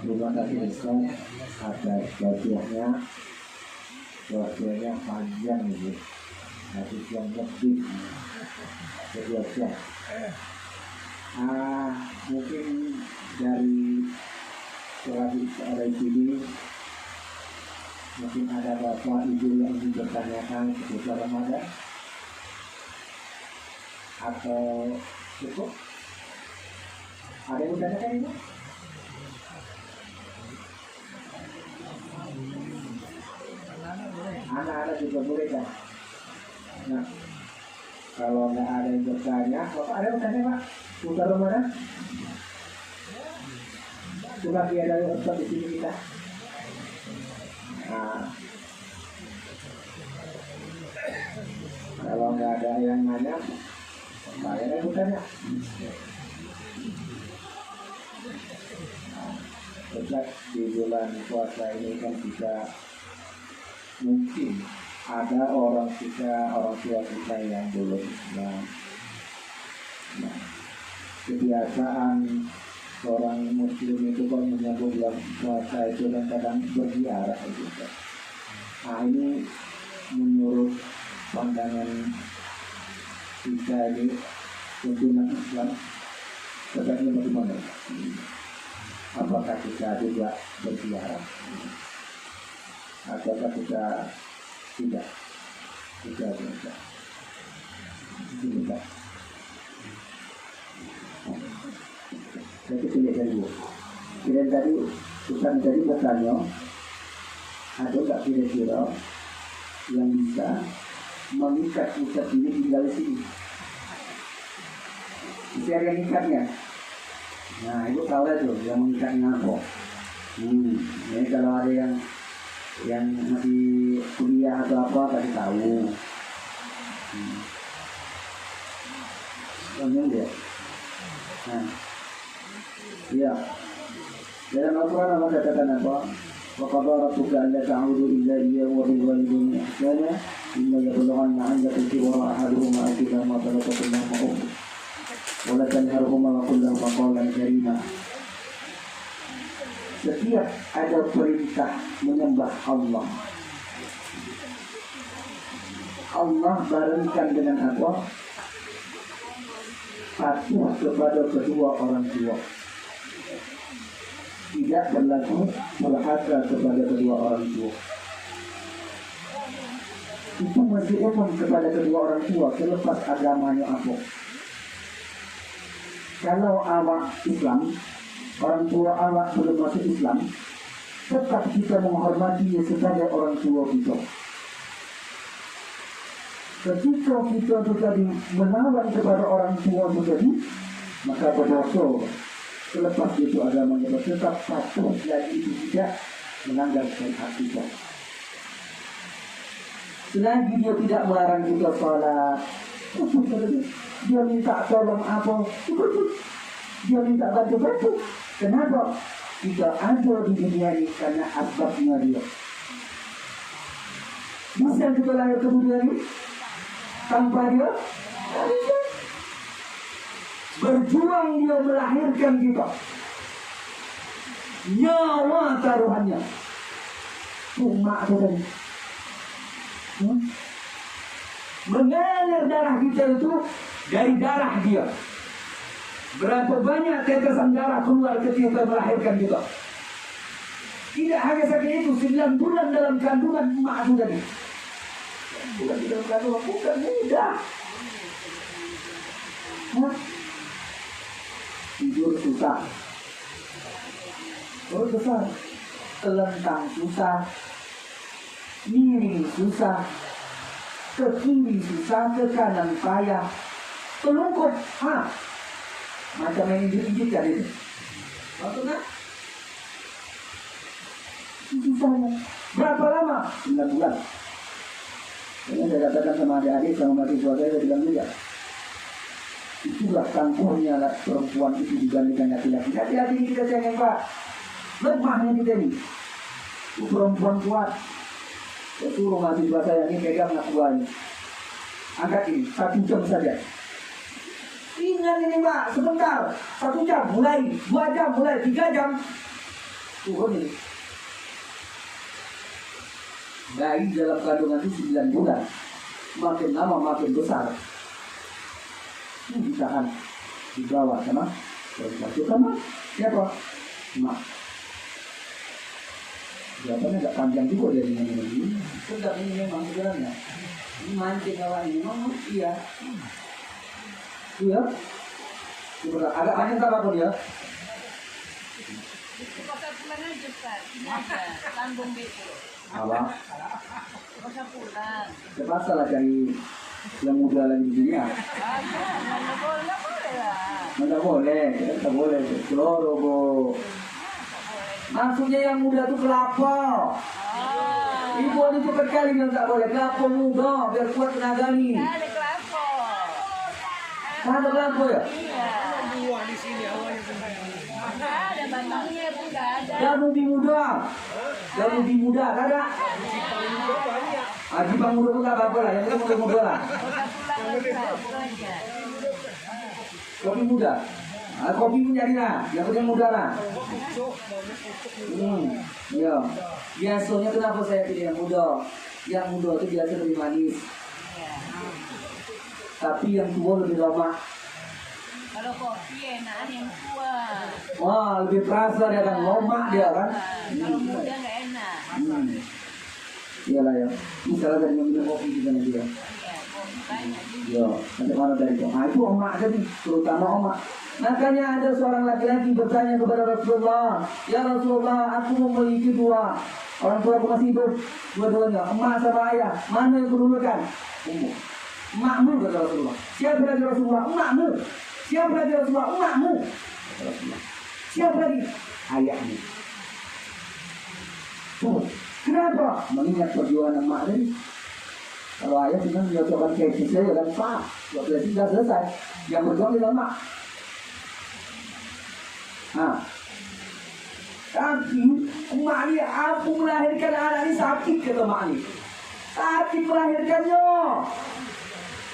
Terima kasih Ustaz atas bagiannya panjang ini, hadis yang lebih berbiasa. Mungkin dari surat ini mungkin ada bapak ibu yang ingin bertanyakan seputar Ramadan atau Cukup. Ada yang udah kan itu? Anak-anak juga boleh kan? Nah, kalau nggak ada yang bertanya, Bapak ada yang bertanya Pak? Putar mana? Coba dia dari Ustaz di sini kita. Nah, kalau nggak ada yang nanya, saya ada yang bertanya. Ustaz, di bulan puasa ini kan kita mungkin ada orang tua kita yang belum Islam. Nah, kebiasaan orang Muslim itu kan menyambut bulan puasa itu dan kadang berziarah gitu. Nah ini menurut pandangan kita ini tuntunan Islam sebenarnya bagaimana? Apakah kita juga berziarah? Ataukah kita tidak? Tidak. Jadi pilih dulu. Pilih tadi, bukan tadi bertanya, ada nggak kira-kira yang bisa mengikat pusat ini tinggal di sini? Bisa ada yang ikatnya? Nah, itu tahu lah tuh yang mengikatnya apa? Ini kalau ada yang masih kuliah atau apa tadi tahu. Banyak dia. Nah, iya. Dalam Al-Quran Allah katakan apa? Wa qadara rabbuka alla ta'budu illa iyyahu wa bil walidayni ihsana imma yablughanna 'indaka al-kibara ahaduhuma aw kilahuma fala taqul lahuma uff wa la tanharhuma wa qul lahuma qawlan karima. Setiap ada perintah menyembah Allah, Allah barengkan dengan apa? Patuh kepada kedua orang tua, tidak berlaku durhaka kepada kedua orang tua. Itu masih umum kepada kedua orang tua selepas agamanya apa. Kalau awak Islam, orang tua awak belum masuk Islam, tetap kita menghormatinya sebagai orang tua kita. Ketika kita tadi menawan kepada orang tua tadi, maka berdosa. Selepas itu agamanya tetap patuh lagi itu tidak melanggar syariat kita. Selagi dia tidak melarang kita sholat, dia minta tolong apa, dia minta bantu. Kenapa? Kita ada di dunia ini karena asbabnya dia. Bisa kita lahir ke dunia ini tanpa dia? Berjuang dia melahirkan kita, nyawa taruhannya, cuma itu tadi. Mengalir darah kita itu dari darah dia. Berapa banyak tetesan darah keluar ketika melahirkan kita. Tidak hanya saja itu, 9 bulan dalam kandungan emak itu tadi. Bukan dalam kandungan, bukan mudah. Tidur susah, perut besar, telentang susah, miring susah, ke kiri susah, ke kanan payah, telungkup, macam yang injek-injek tadi. Maksudnya? Susahnya. Berapa lama? 9 bulan. Ini saya katakan sama adik-adik, sama mahasiswa saya bilang juga. Itulah tangguhnya perempuan itu dibandingkan laki-laki. Hati-hati kita jangan Pak. Lemahnya kita ini. Itu perempuan kuat. Saya suruh mahasiswa saya ini pegang anak buahnya. Angkat ini 1 jam saja. Ingat ini Pak, sebentar. 1 jam mulai, 2 jam mulai, 3 jam. Turun ini. Bayi dalam kandungan itu 9 bulan. Makin lama makin besar. Ini ditahan di bawah sama siapa? Mak. Jawabannya agak panjang juga dari ini. Sedap ini memang sebenarnya. Ini mancing awak ini memang iya. Iya. Agak banyak tak apa dia? Kota pulang aja Pak, ini aja, lambung itu. Apa? Kota pulang. Terpaksa lah cari yang muda lagi di dunia. Nggak boleh lah. Nggak boleh, nggak boleh. Keloro, Bo. Maksudnya yang muda itu kelapa. Ibu ini cepat kali bilang tak boleh. Kelapa muda, biar kuat tenaga nih. Ada kelapa. Ada kelapa ya? Iya. Buah di sini awalnya Ada batangnya pun nggak ada. Yang lebih muda. Yang lebih muda, ada. Jipang muda pun tak apa-apa lah. Yang penting muda-muda lah. Kota pulang aja, itu aja. Kopi muda. Kopi pun jadilah. Yang penting muda lah. Ya. Biasanya kenapa saya pilih yang muda? Yang muda itu biasa lebih manis. Tapi yang tua lebih lama. Kalau kopi enakan yang tua. Wah, lebih terasa dia kan, lomak dia kan. Kalau muda nggak enak. Iyalah ya. Misalnya dari yang minum kopi juga nanti ya. Iya, kopi banyak juga. Ya, nanti mana dari itu? Nah itu omak tadi, terutama omak. Makanya ada seorang laki-laki bertanya kepada Rasulullah, ya Rasulullah, aku memiliki dua orang tua aku masih hidup, dua-duanya, emak sama ayah, mana yang kudulukan? Emakmu kata Rasulullah. Siapa lagi Rasulullah? Emakmu. Siapa lagi Rasulullah? Emakmu. Rasulullah. Siapa lagi? Ayahmu. Tuh, kenapa? Mengingat perjuangan emak tadi. Kalau ayah cuma menyocokkan kayak saya dan pak, berarti sudah selesai. Yang berjuang di emak. Nah, tapi emak ini aku melahirkan anak ini sakit kata emak ini. Sakit melahirkannya.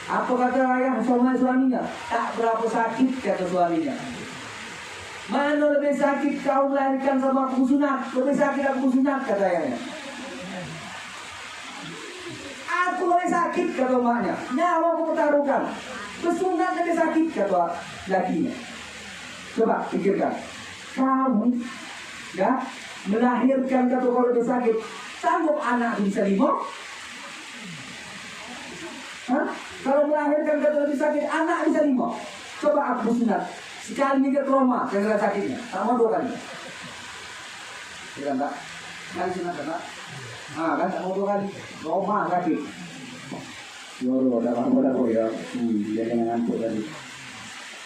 Apa kata ayah sama suaminya? Tak berapa sakit kata suaminya. Mana lebih sakit kau melahirkan sama aku sunat? Lebih sakit aku sunat kata ayahnya. Aku lebih sakit kata emaknya. Nyawa aku pertaruhkan. Bersunat lebih sakit kata lakinya. Coba pikirkan. Kamu ya melahirkan kata kau lebih sakit. Sanggup anak bisa 5? Hah? Kalau melahirkan kata lebih sakit, anak bisa 5. Coba aku sunat. Sekali mikir trauma, gara-gara sakitnya. Tak mau 2 kali. Tidak enggak? Sekali sunat enggak? Nah kan, tak mau 2 kali. Trauma sakit. Yoro, dah apa-apa ya. Dia kena ngantuk tadi.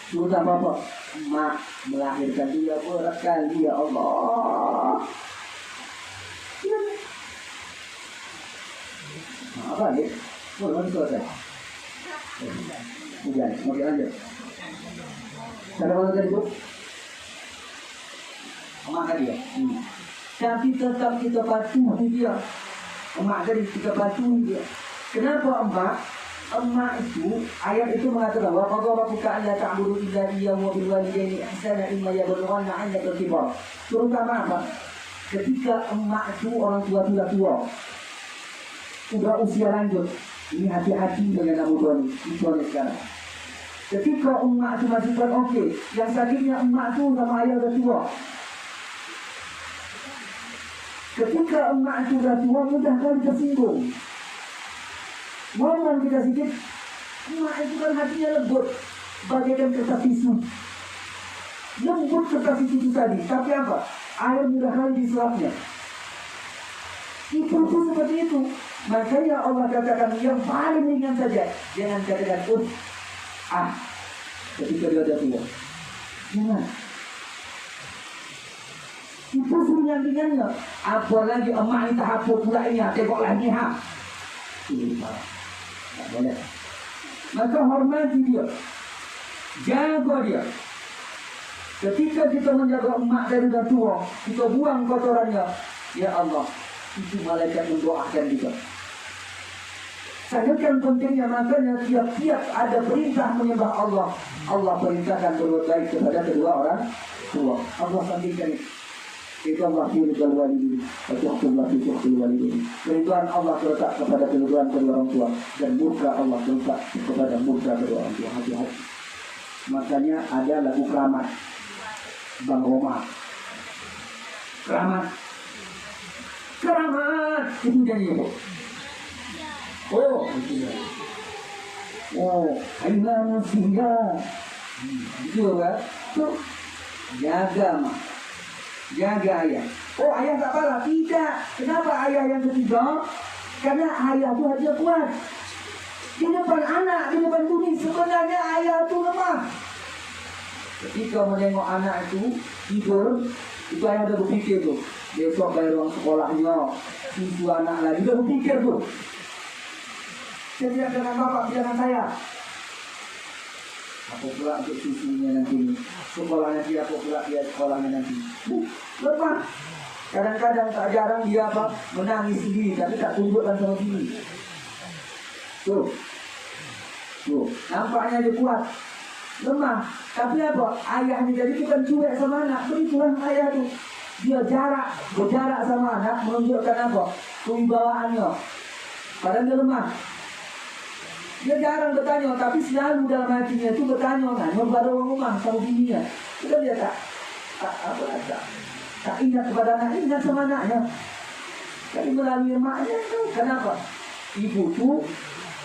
Sudah bapak, emak melahirkan dia berat kali ya Allah. Nah, apa ni? Boleh selesai. Hujan, mau lanjut. Cara mana tadi bu? Emak tadi ya. Tapi tetap kita patuhi dia. Emak tadi kita patuhi dia. Kenapa emak? Emak itu, ayat itu mengatakan wa qadara rabbuka alla ta'budu illa iyyahu wa bil walidayni ihsana imma yablughanna 'indaka al-kibar. Terutama apa? Ketika emak itu orang tua sudah tua, sudah usia lanjut, ini hati-hati dengan Abu Dhani, ini sekarang. Ketika emak itu masih oke, yang sakitnya emak itu sama ayah sudah tua. Ketika emak itu sudah tua, mudah kali tersinggung. Ngomong kita sedikit, emak itu kan hatinya lembut, bagaikan kertas tisu. Lembut kertas tisu itu tadi, tapi apa? Air mudah kali diserapnya. Itu seperti itu. Makanya Allah katakan yang paling ringan saja, jangan katakan ketika dia ada tua. Jangan. Itu ringan-ringannya. Apalagi emak ini tahap pula ini, tengok lagi tak boleh. Maka hormati dia, jaga dia. Ketika kita menjaga emak dari dah tua, kita buang kotorannya, ya Allah, itu malaikat mendoakan kita. Sangatkan pentingnya, makanya tiap-tiap ada perintah menyembah Allah, Allah perintahkan berbuat baik kepada kedua orang tua. Allah sampaikan itu Allah firqal walidin, Allah firqal walidin. Keridhaan Allah terletak kepada keridhaan kedua orang tua dan murka Allah terletak kepada murka kedua orang tua. Hati-hati. Makanya ada lagu keramat Bang Roma. Keramat itu nyanyi. Oh, hai manusia, Itu kan? Tuh jaga mah. Jaga ayah. Oh ayah tak parah? Tidak. Kenapa ayah yang ketiga? Karena ayah itu hanya kuat. Di depan anak, di depan bumi. Sebenarnya ayah itu lemah. Ketika menengok anak itu tidur, itu ayah udah berpikir tuh. Besok bayar uang sekolahnya, susu anak lagi. Udah berpikir tuh. Saya tidak dengan bapak, dengan saya. Apa pula untuk susunya nanti, sekolahnya dia, apa pula dia sekolahnya nanti. Lemah. Kadang-kadang tak jarang dia apa menangis sendiri, tapi tak tunjukkan sama sini. Tuh, nampaknya dia kuat, lemah. Tapi apa? Ayahnya jadi bukan cuek sama anak. Begitulah ayah tuh. Dia berjarak sama anak, menunjukkan apa? Kewibawaannya. Padahal dia lemah. Dia jarang bertanya, tapi selalu dalam hatinya itu bertanya, nanya kepada orang rumah, sama bininya. Kita dia tak ingat kepada anak, ingat sama anaknya. Tapi melalui emaknya itu, kenapa? Ibu itu,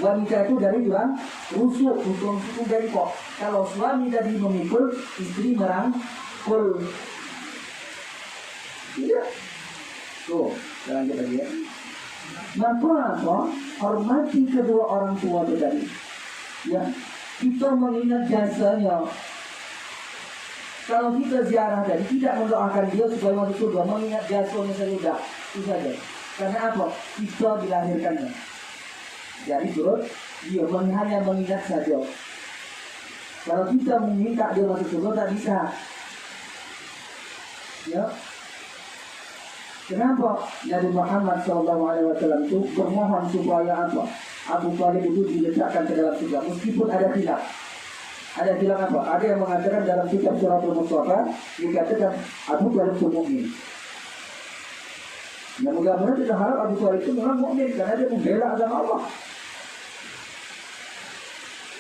wanita itu dari bilang rusuk dari kok. Kalau suami tadi memikul, istri merangkul. Tidak. Tuh, sekarang kita lihat. Maka apa? Hormati kedua orang tua itu tadi. Ya, kita mengingat jasanya. Kalau kita ziarah tadi tidak mendoakan dia supaya masuk surga, mengingat jasanya saja, itu saja. Karena apa? Kita dilahirkannya. Jadi turut dia hanya mengingat saja. Kalau kita meminta dia masuk surga tak bisa. Ya. Kenapa Nabi Muhammad SAW itu bermohon supaya apa? Abu Thalib itu diletakkan ke dalam surga meskipun ada khilaf. Ada bilang apa? Ada yang mengatakan dalam kitab Suratul Mustafa dikatakan Abu Thalib itu mukmin. Yang mudah-mudahan kita harap Abu Thalib itu memang mukmin karena dia membela agama Allah.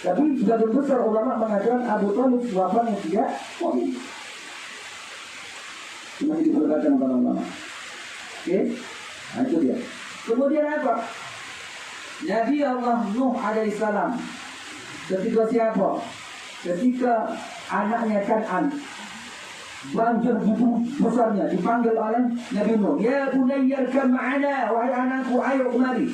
Tapi sebagian besar ulama mengatakan Abu Thalib wafatnya tidak mukmin. Cuma diberkatakan oleh ulama. Oke, nah itu dia. Kemudian apa? Nabi Allah Nuh alaihissalam ketika siapa? Ketika anaknya Kan'an banjir begitu besarnya dipanggil oleh Nabi Nuh, ya bunayya irkab ma'ana, wahai anakku ayo kemari.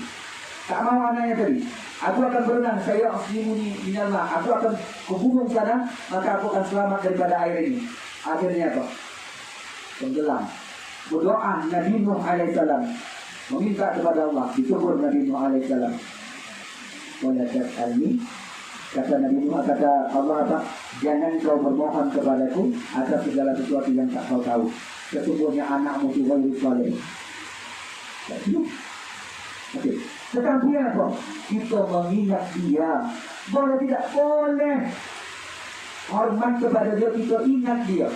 Tak mau anaknya tadi. Aku akan berenang, saya aslimuni minal ma'. Aku akan ke gunung sana, maka aku akan selamat daripada air ini. Akhirnya apa? Tenggelam. Berdoa Nabi Nuh alaihissalam meminta kepada Allah, ditegur Nabi Nuh alaihissalam. Wala tas'alni, kata Nabi Nuh, kata Allah apa? Jangan kau bermohon kepadaku atas segala sesuatu yang tak kau tahu. Sesungguhnya anakmu itu ghairu saleh. Oke. Tetapi apa? Kita mengingat dia. Boleh tidak? Boleh. Hormat kepada dia, kita ingat dia.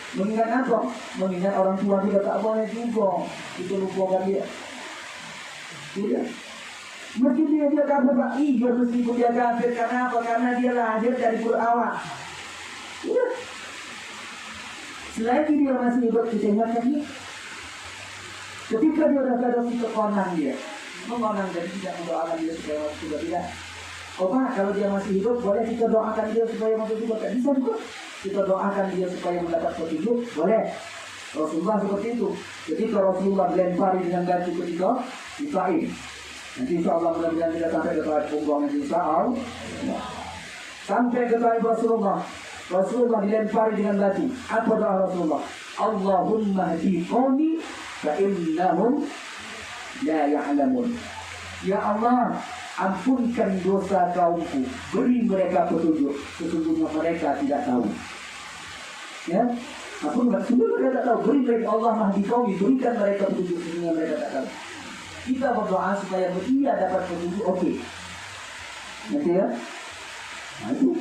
Mengingat apa? Mengingat orang tua kita tak boleh juga. Kita lupakan dia. Tidak. Mesti dia kafir Pak. Iya meskipun dia kafir. Karena apa? Karena dia lahir dari berawak. Tidak. Selagi dia masih hidup, kita ingatkan dia. Ketika dia sudah ada kekonang dia, mengonang jadi tidak mendoakan dia supaya masuk surga, tidak. Oh Pak, kalau dia masih hidup, boleh kita doakan dia supaya masuk surga? Tak bisa juga. Kita doakan dia supaya mendapat petunjuk, boleh. Rasulullah seperti itu. Ketika Rasulullah dilempari dengan batu ketika Israel. Nanti insya Allah mudah-mudahan kita sampai ke tahap umroh nanti insya Allah. Sampai ke tahap Rasulullah dilempari dengan batu. Apa doa Rasulullah? Allahumma hdi qaumi fa'innahum la ya'lamun. Ya Allah, ampunkan dosa kaumku, beri mereka petunjuk, sesungguhnya mereka tidak tahu. Ya, ampunkan, sesungguhnya mereka tidak tahu. Beri mereka, Allah mahdi kaumi, berikan mereka petunjuk, sesungguhnya mereka tidak tahu. Kita berdoa supaya dia dapat petunjuk, oke. Nanti ya, nah itu.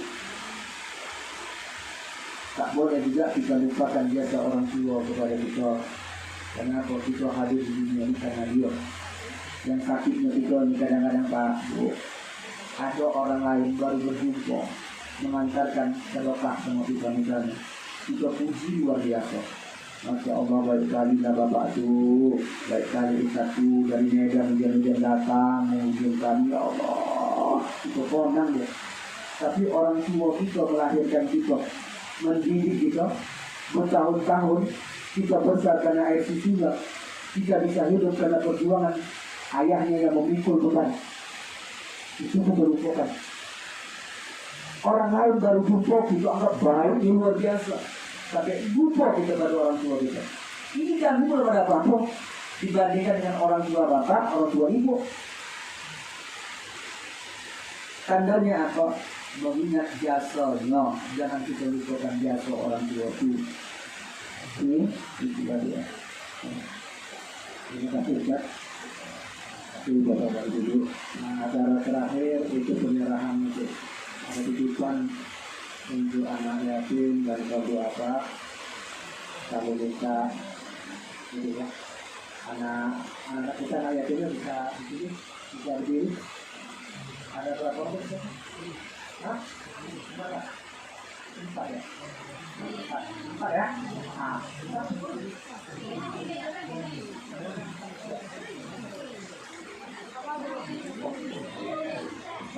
Tak boleh juga kita lupakan jasa orang tua kepada kita. Karena kalau kita hadir di dunia ini karena dia. Yang sakitnya kita ini kadang-kadang Pak, ada orang lain baru berjumpa mengantarkan sedekah sama kita misalnya. Kita puji luar biasa. Masya Allah, baik kali lah Bapak tu, baik kali satu dari Medan hujan-hujan datang, hujan kami, ya Allah, kita konang dia. Tapi orang tua kita melahirkan kita, mendidik kita, bertahun-tahun kita besar karena air susunya, kita bisa hidup karena perjuangan ayahnya yang memikul beban. Itu kita lupakan. Orang lain baru jumpa kita anggap baik, luar biasa. Tapi lupa kita pada orang tua kita. Ini kan belum ada apa-apa dibandingkan dengan orang tua bapak, orang tua ibu. Tandanya apa? Mengingat jasanya. Jangan kita lupakan jasa orang tua itu. Ini itu dia. Ini kasih ya. Itu bapak dulu. Nah, acara terakhir itu penyerahan itu. Ada titipan untuk anak yatim dan kalau apa kalau kita gitu ya, anak kita anak yatimnya bisa di sini, bisa berdiri. Ada berapa orang sih? Hah? Berapa? 4 ya? 4 ya? Nah,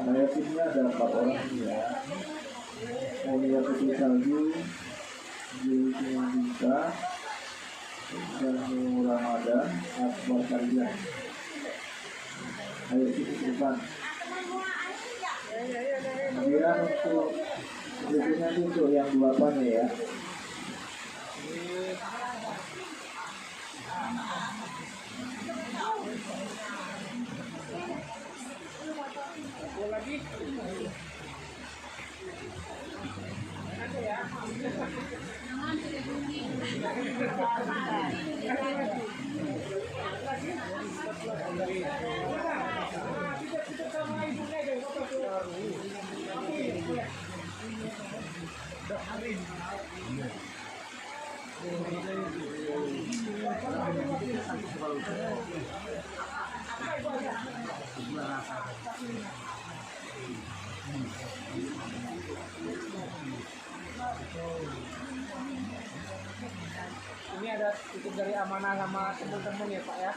anak yatimnya ada 4 orang ya. Mulia Putri Salju, Zulkifli Bisa, Syarul Ramadan, Akbar Kalian. Ayo kita ke depan. Kemudian untuk berikutnya itu yang 2 panel ya. Ini ada titip dari amanah sama teman-teman ya Pak ya.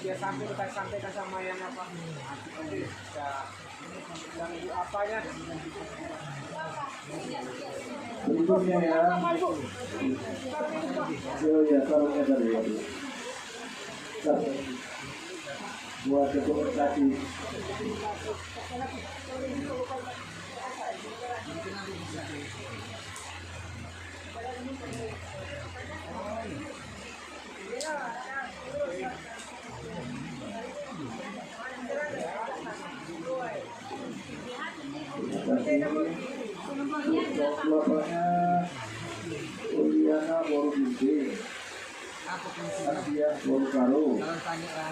Dia sampaikan sama yang apa nanti yang ibu apanya Berikutnya ya. Ya, sarungnya tadi ya. Buat dokumentasi. Bapaknya Uliana Boru Binti, Asia Boru Karo,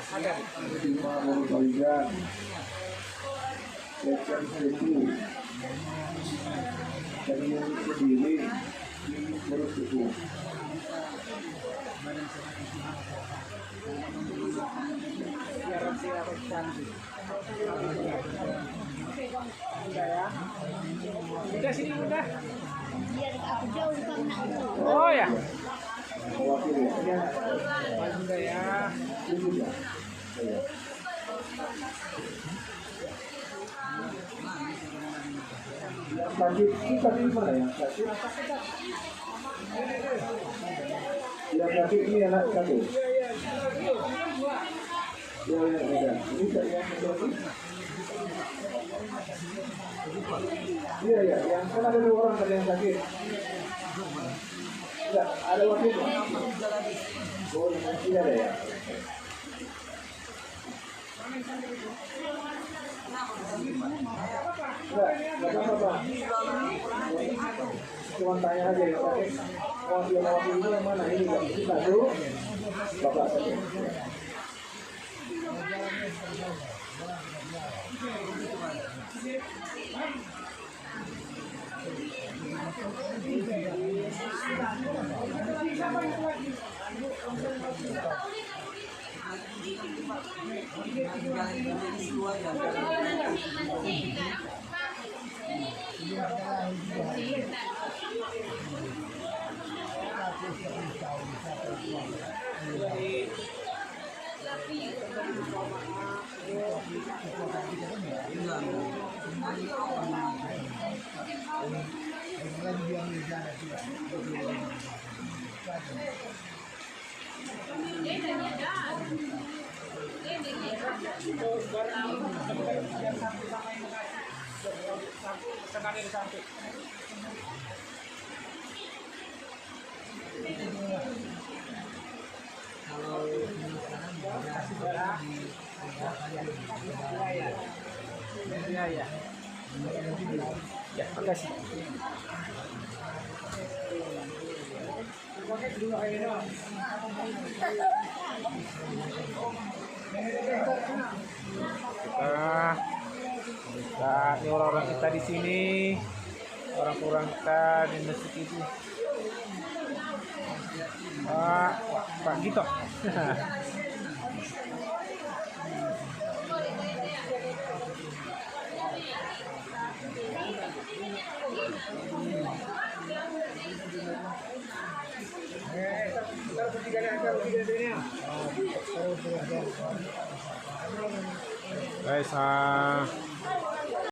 Fatima Boru Baligan, Lekan Setu, Kalian Kediri, Boru Suku. Udah sini udah. Biar aku jauh karena itu. Oh ya. Mewakili ya. Udah ya. Yang sakit kita di mana yang sakit? Yang sakit ini anak satu. Ya, ini saya yang sakit. Iya, yang kan ada 2 orang tadi yang sakit. Enggak, ada waktu itu. Oh, masih ada ya. Enggak apa-apa. Cuma tanya aja yang sakit. Waktu itu yang mana ini? Kita dulu. Bapak sakit. Ya, makasih. Kita ini orang-orang kita di sini, orang-orang kita di masjid itu. Pak Gito. Guys,